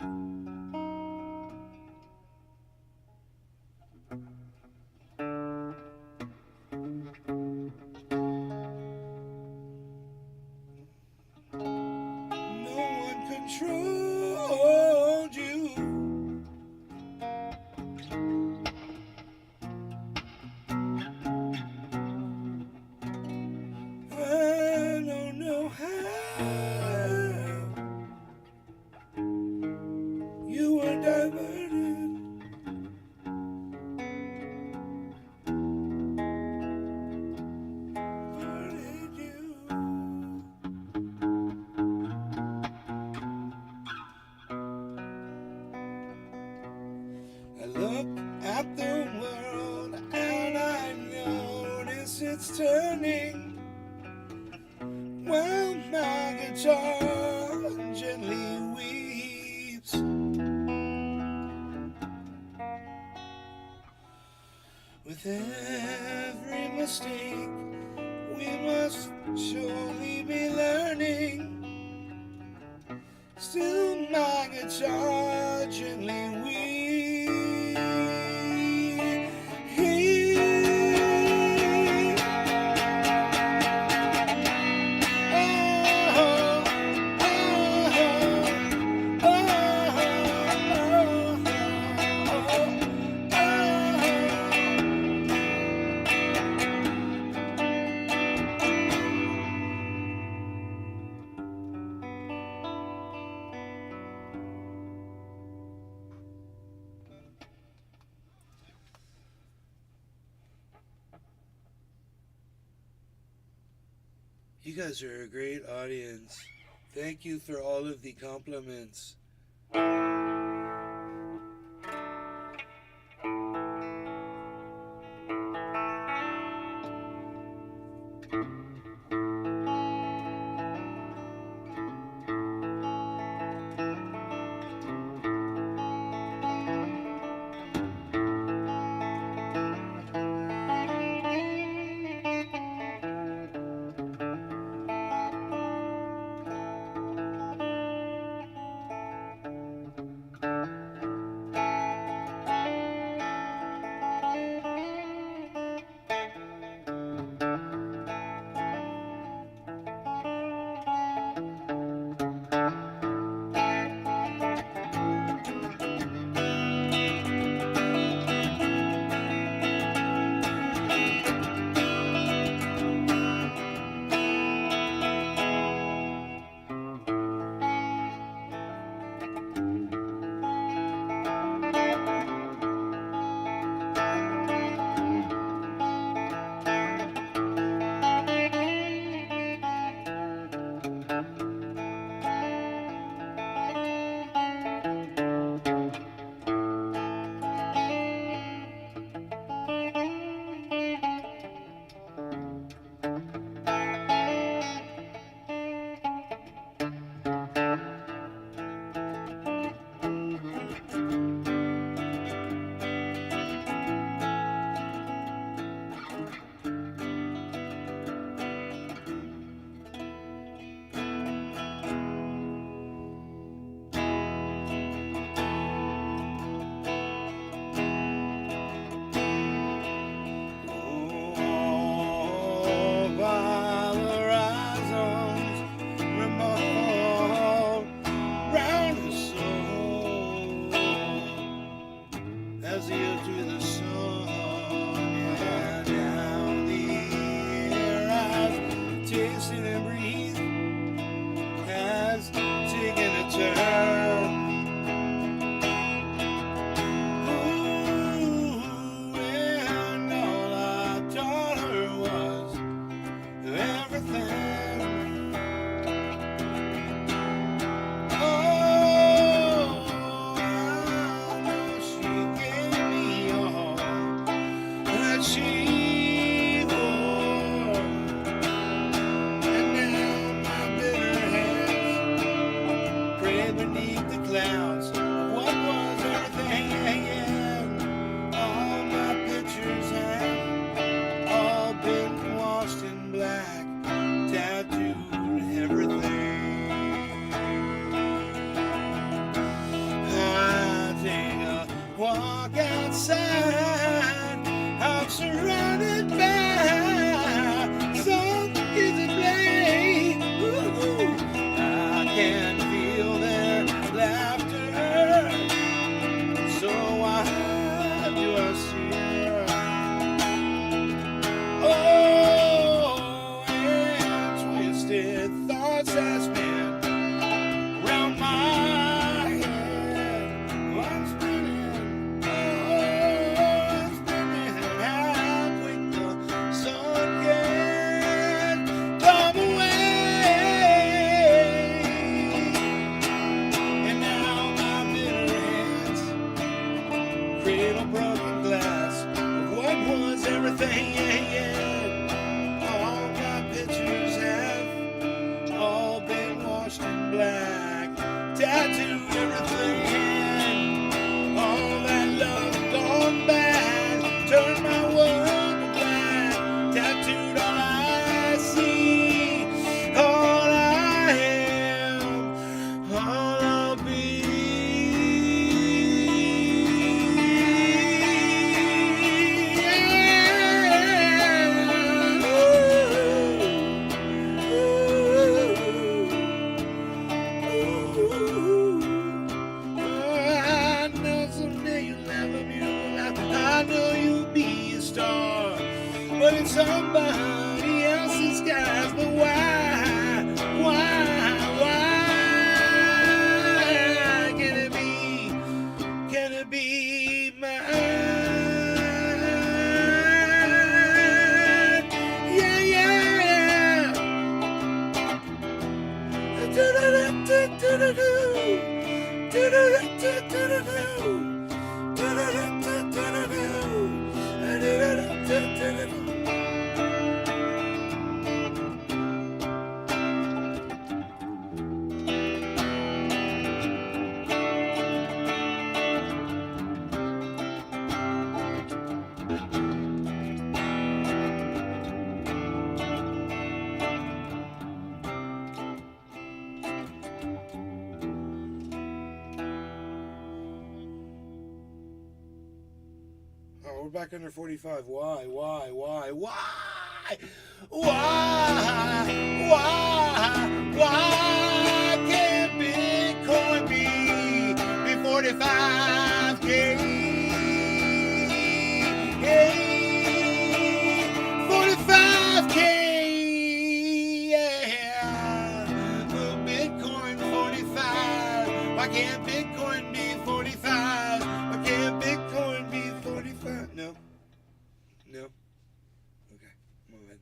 No one controlled you. I don't know how you were diverted. Diverted you. I look at the world and I notice it's turning. While my guitar gently weeps, with every mistake we must surely be learning. Still my guitar gently weeps. You guys are a great audience. Thank you for all of the compliments. thoughts that spin around my head. I'm spinning, oh, I'm spinning. How quick the sun can come away. And now my bitter ends cradle broken glass of what was everything, yeah, yeah. All my pictures have all been washed in black, tattooed everything, all that love gone bad, turned my world to black, tattooed all I see, all I am, all I'll be. I know someday you'll have a beautiful life. I know you'll be a star, but in somebody else's skies. But why can it be mine? Yeah, yeah. Do-do-do-do-do-do. Oh, we're back under 45. Why can't Bitcoin be 45K? Hey, 45K, yeah. The Bitcoin 45. Why can't Bitcoin be 45? Why can't Bitcoin be 45? No. Okay, move it.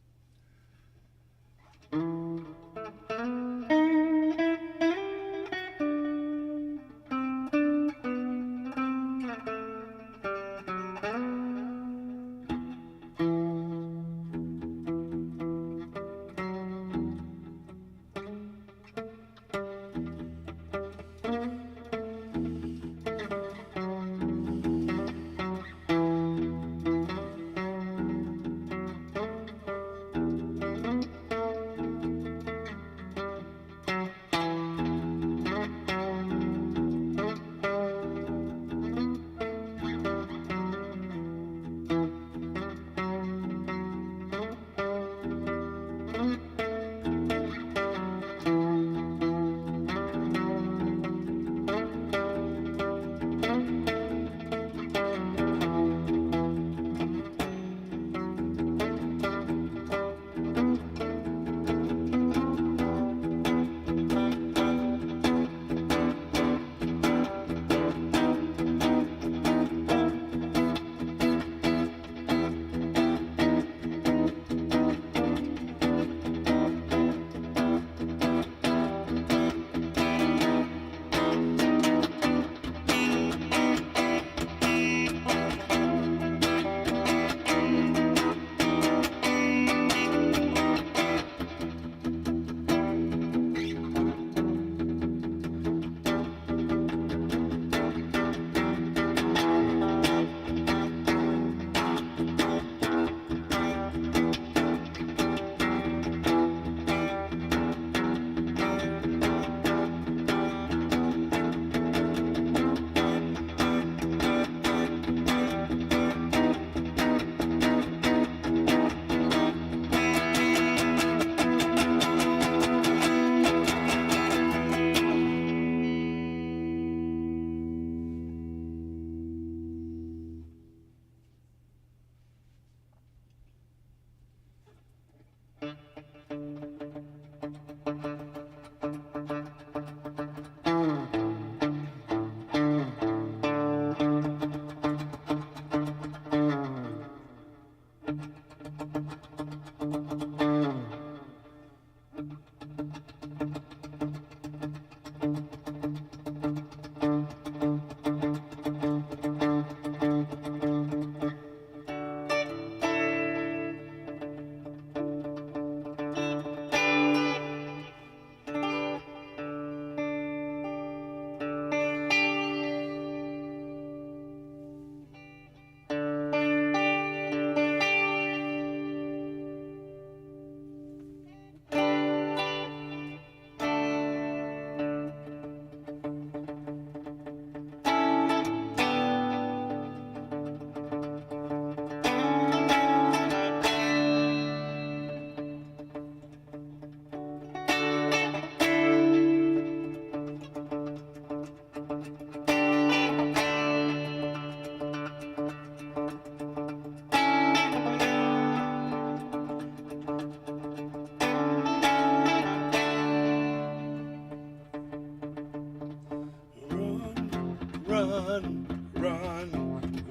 run, run,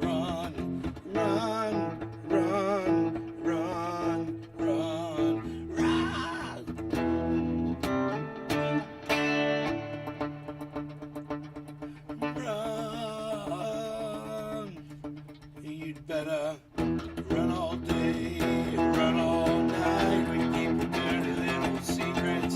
run, run, run, run, run, run. Run. You'd better run all day, run all night. We keep your dirty little secrets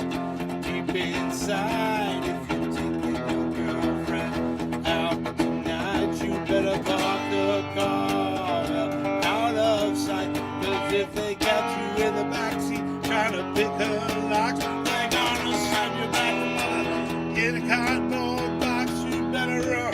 deep inside. If you're taking your girlfriend out tonight, you better park the car well out of sight. 'Cause if they catch you in the backseat trying to pick her locks, they're gonna send you back to mother in a cardboard box. You better run.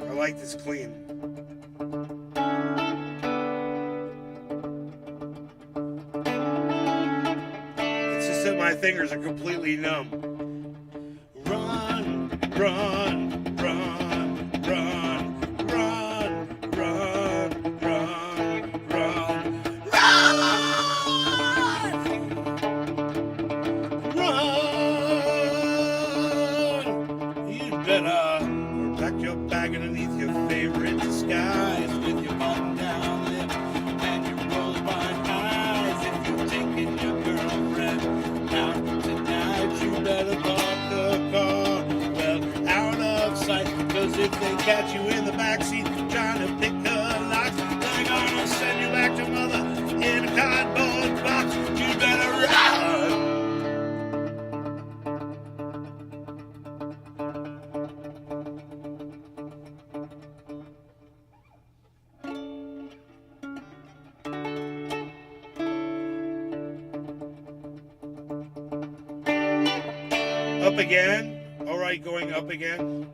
I like this clean. It's just that my fingers are completely numb. Run, run, run, run, run, run, run, run, run, run. You'd better pack your bag underneath your favorite disguise with your button-down lip and your rose-blind eyes. If you're taking your girlfriend out tonight, you better park the car well out of sight. 'Cause if they catch you in the backseat trying to pick her locks, they're gonna send you back to mother in a cardboard box. You better run. Up again. All right, going up again.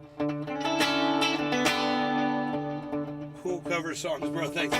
Cool cover songs, bro. Thanks.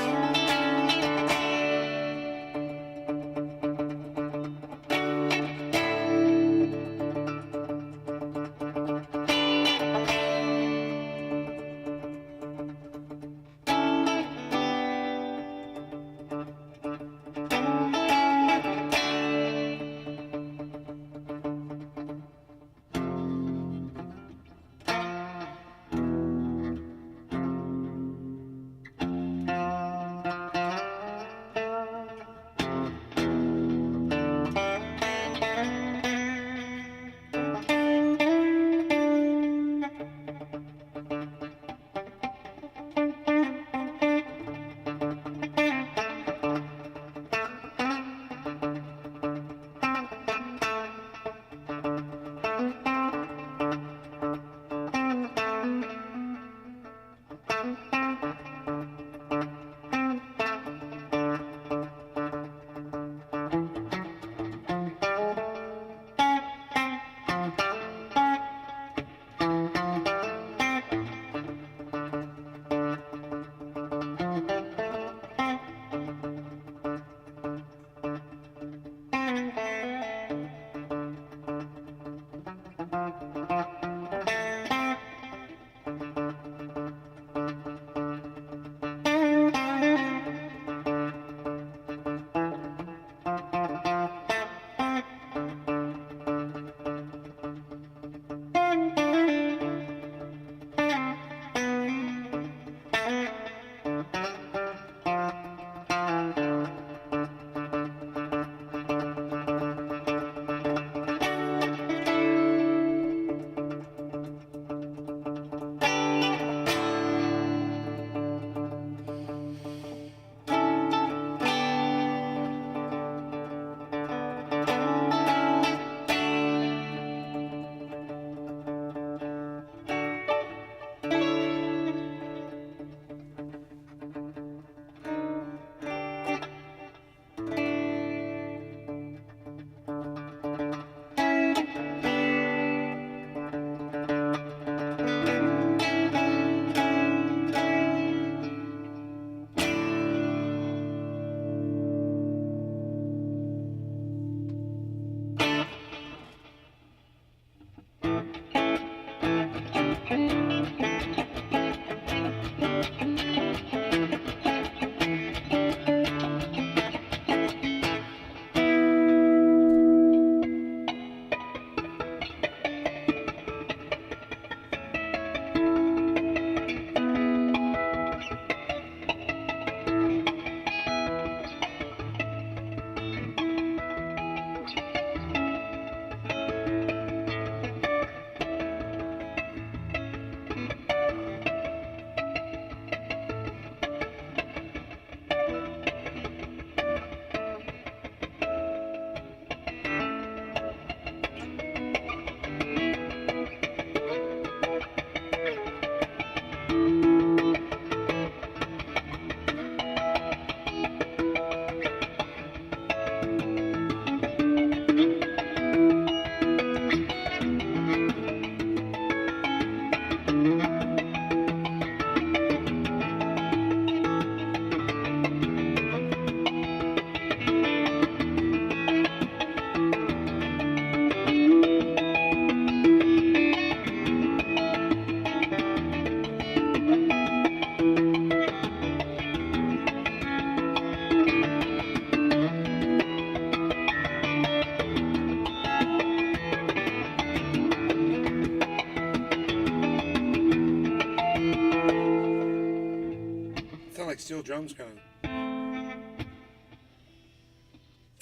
steel drums kind of.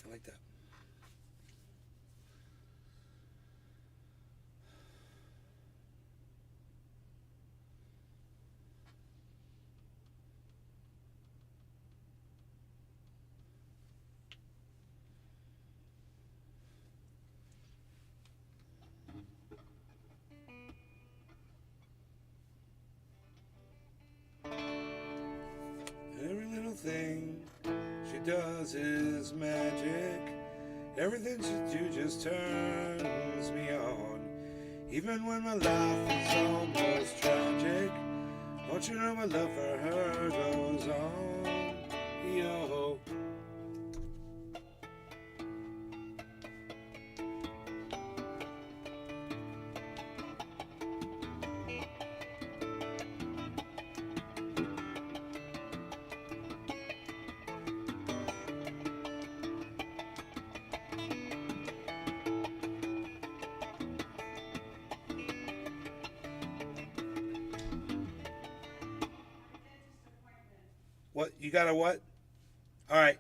I like that. Every little thing she does is magic. Everything she do just turns me on. Even when my life is almost tragic, don't you know my love for her goes on. Yo. What? You got a what? All right.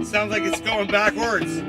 Sounds like it's going backwards.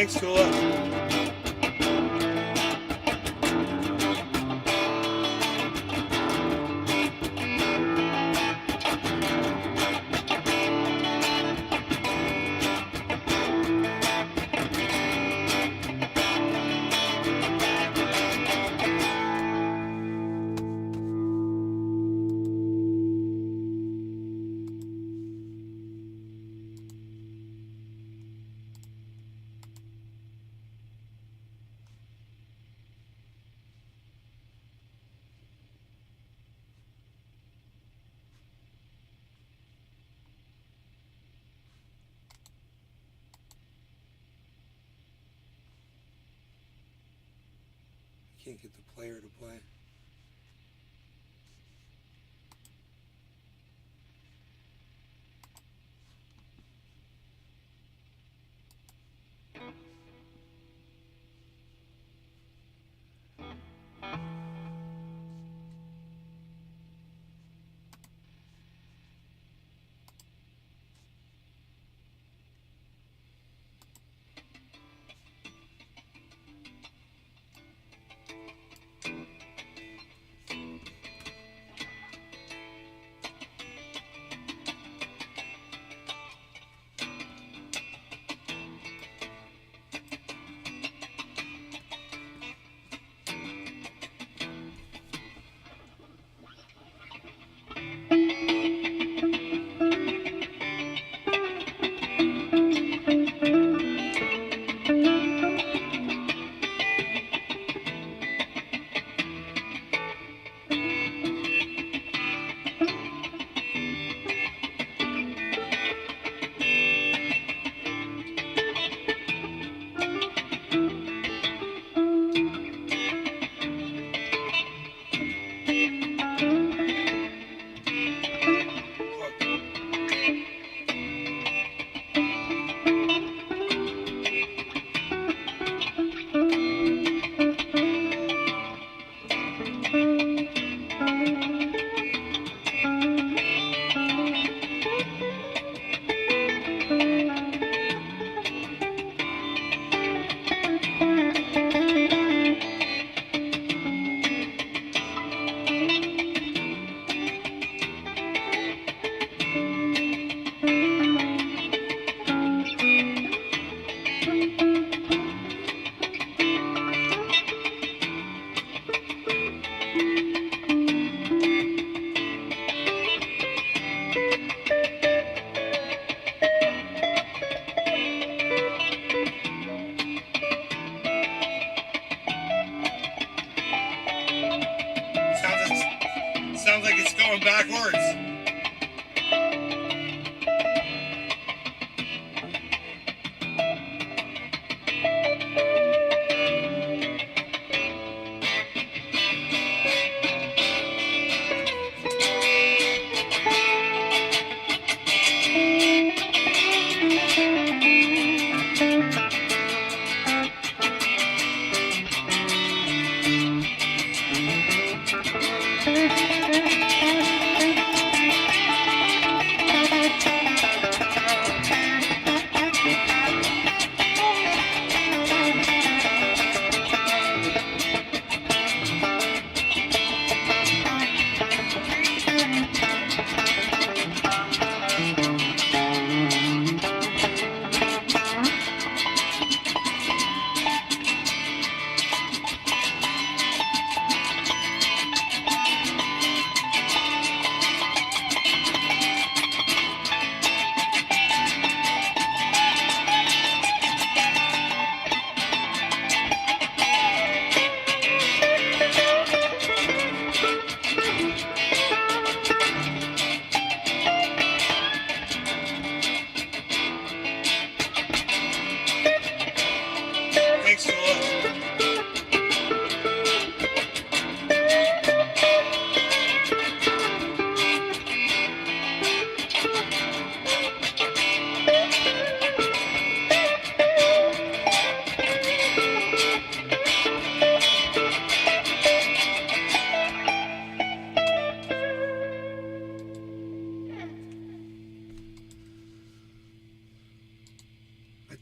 Thanks, Tula. Can't get the player to play. Sounds like it's going backwards.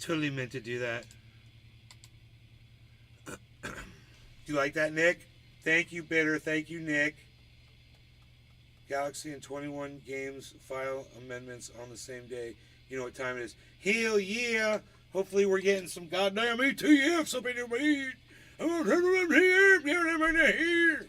Totally meant to do that. Do you like that, Nick? Thank you, Bitter. Thank you, Nick. Galaxy and 21 games file amendments on the same day. You know what time it is. Hell yeah. Hopefully we're getting some goddamn ETFs up in the weed. I'm going to turn them here. Player to play.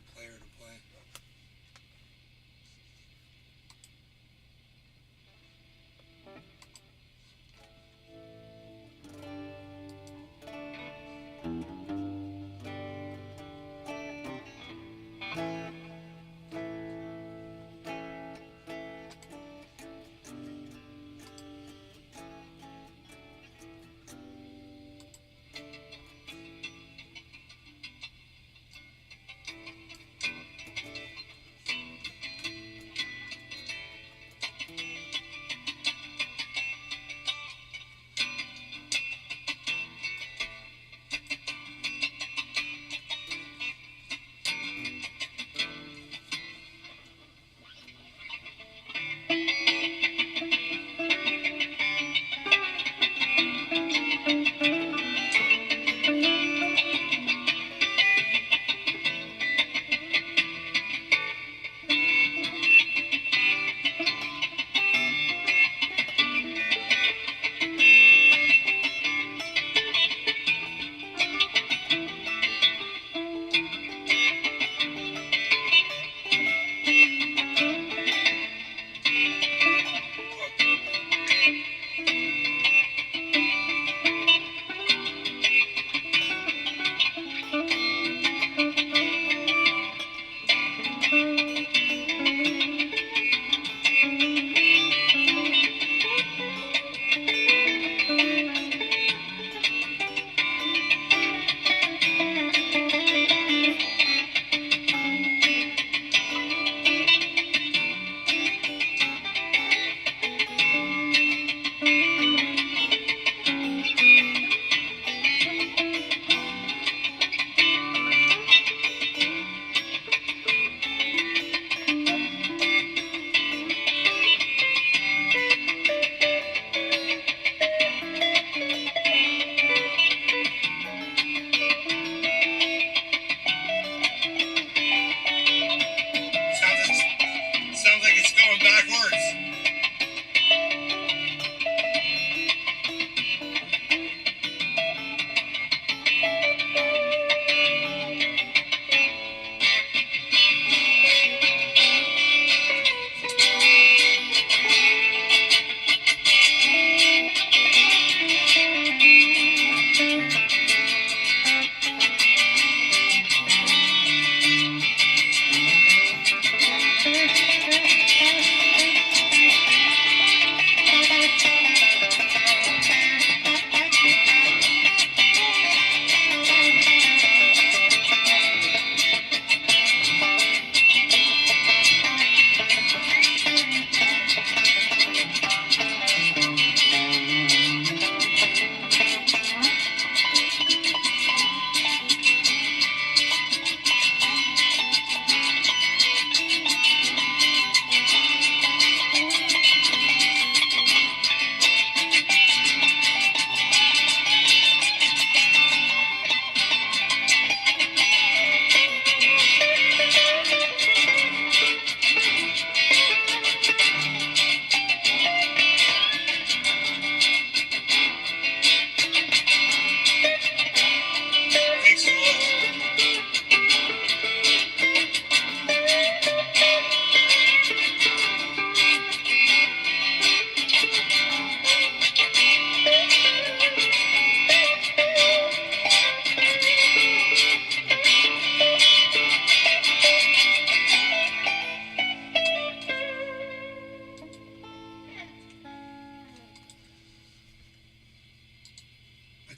Sounds like it's going backwards.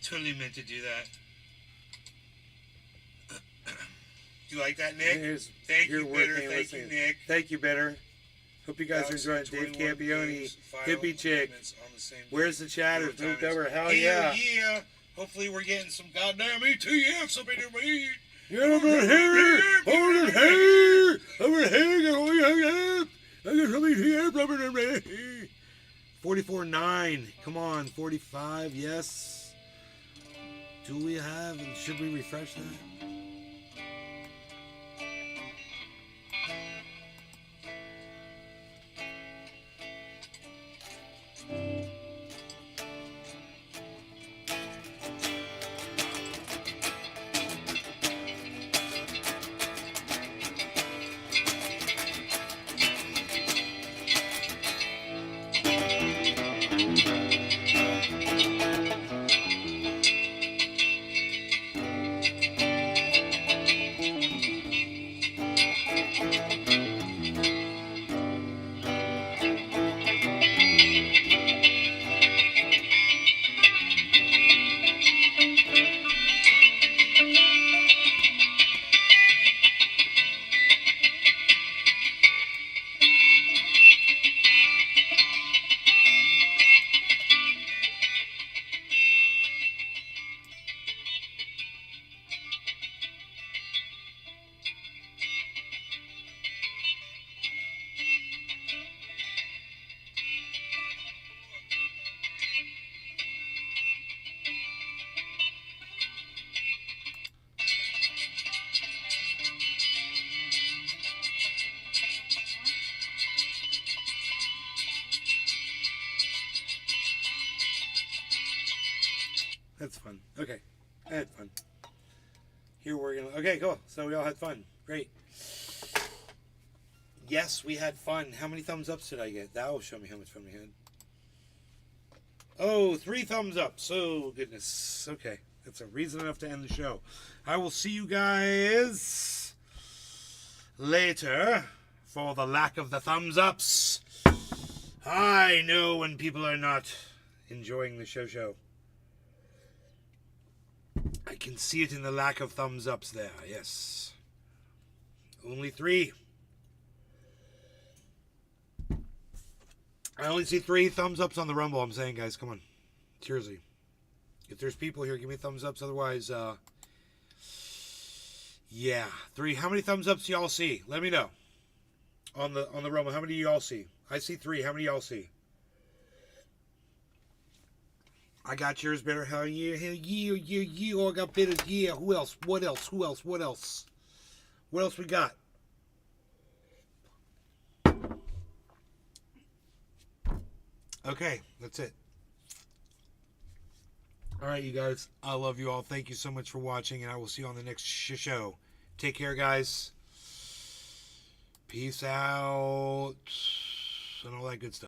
Totally meant to do that. Do you like that, Nick? Thank you, Bitter. Thank you, Nick. Thank you, Bitter. Hope you guys are enjoying Dave Campione, Hippie Chick. Where's the chatters? Moved over. Hell yeah. Yeah. Hopefully we're getting some goddamn ETFs up in your weed. Yeah, over here. Over here. Over here. I got some ETFs over there. 44.9. Come on. 45. Yes. Do we have, and should we refresh that? fun. Okay, I had fun. Here we're gonna. Okay, cool. So we all had fun. Great. Yes, we had fun. How many thumbs ups did I get? That will show me how much fun we had. Oh, 3 thumbs up. So goodness. Okay, that's a reason enough to end the show. I will see you guys later for the lack of the thumbs ups. I know when people are not enjoying the show. I can see it in the lack of thumbs ups there. Yes. Only 3. I only see 3 thumbs ups on the Rumble. I'm saying, guys, come on. Seriously. If there's people here, give me thumbs ups. Otherwise, yeah. 3. How many thumbs ups do y'all see? Let me know. On the Rumble, how many do y'all see? I see 3. How many do y'all see? I got yours better. Hell yeah, yeah. I got better. Yeah. Who else? What else? What else we got? Okay, that's it. All right, you guys. I love you all. Thank you so much for watching, and I will see you on the next show. Take care, guys. Peace out, and all that good stuff.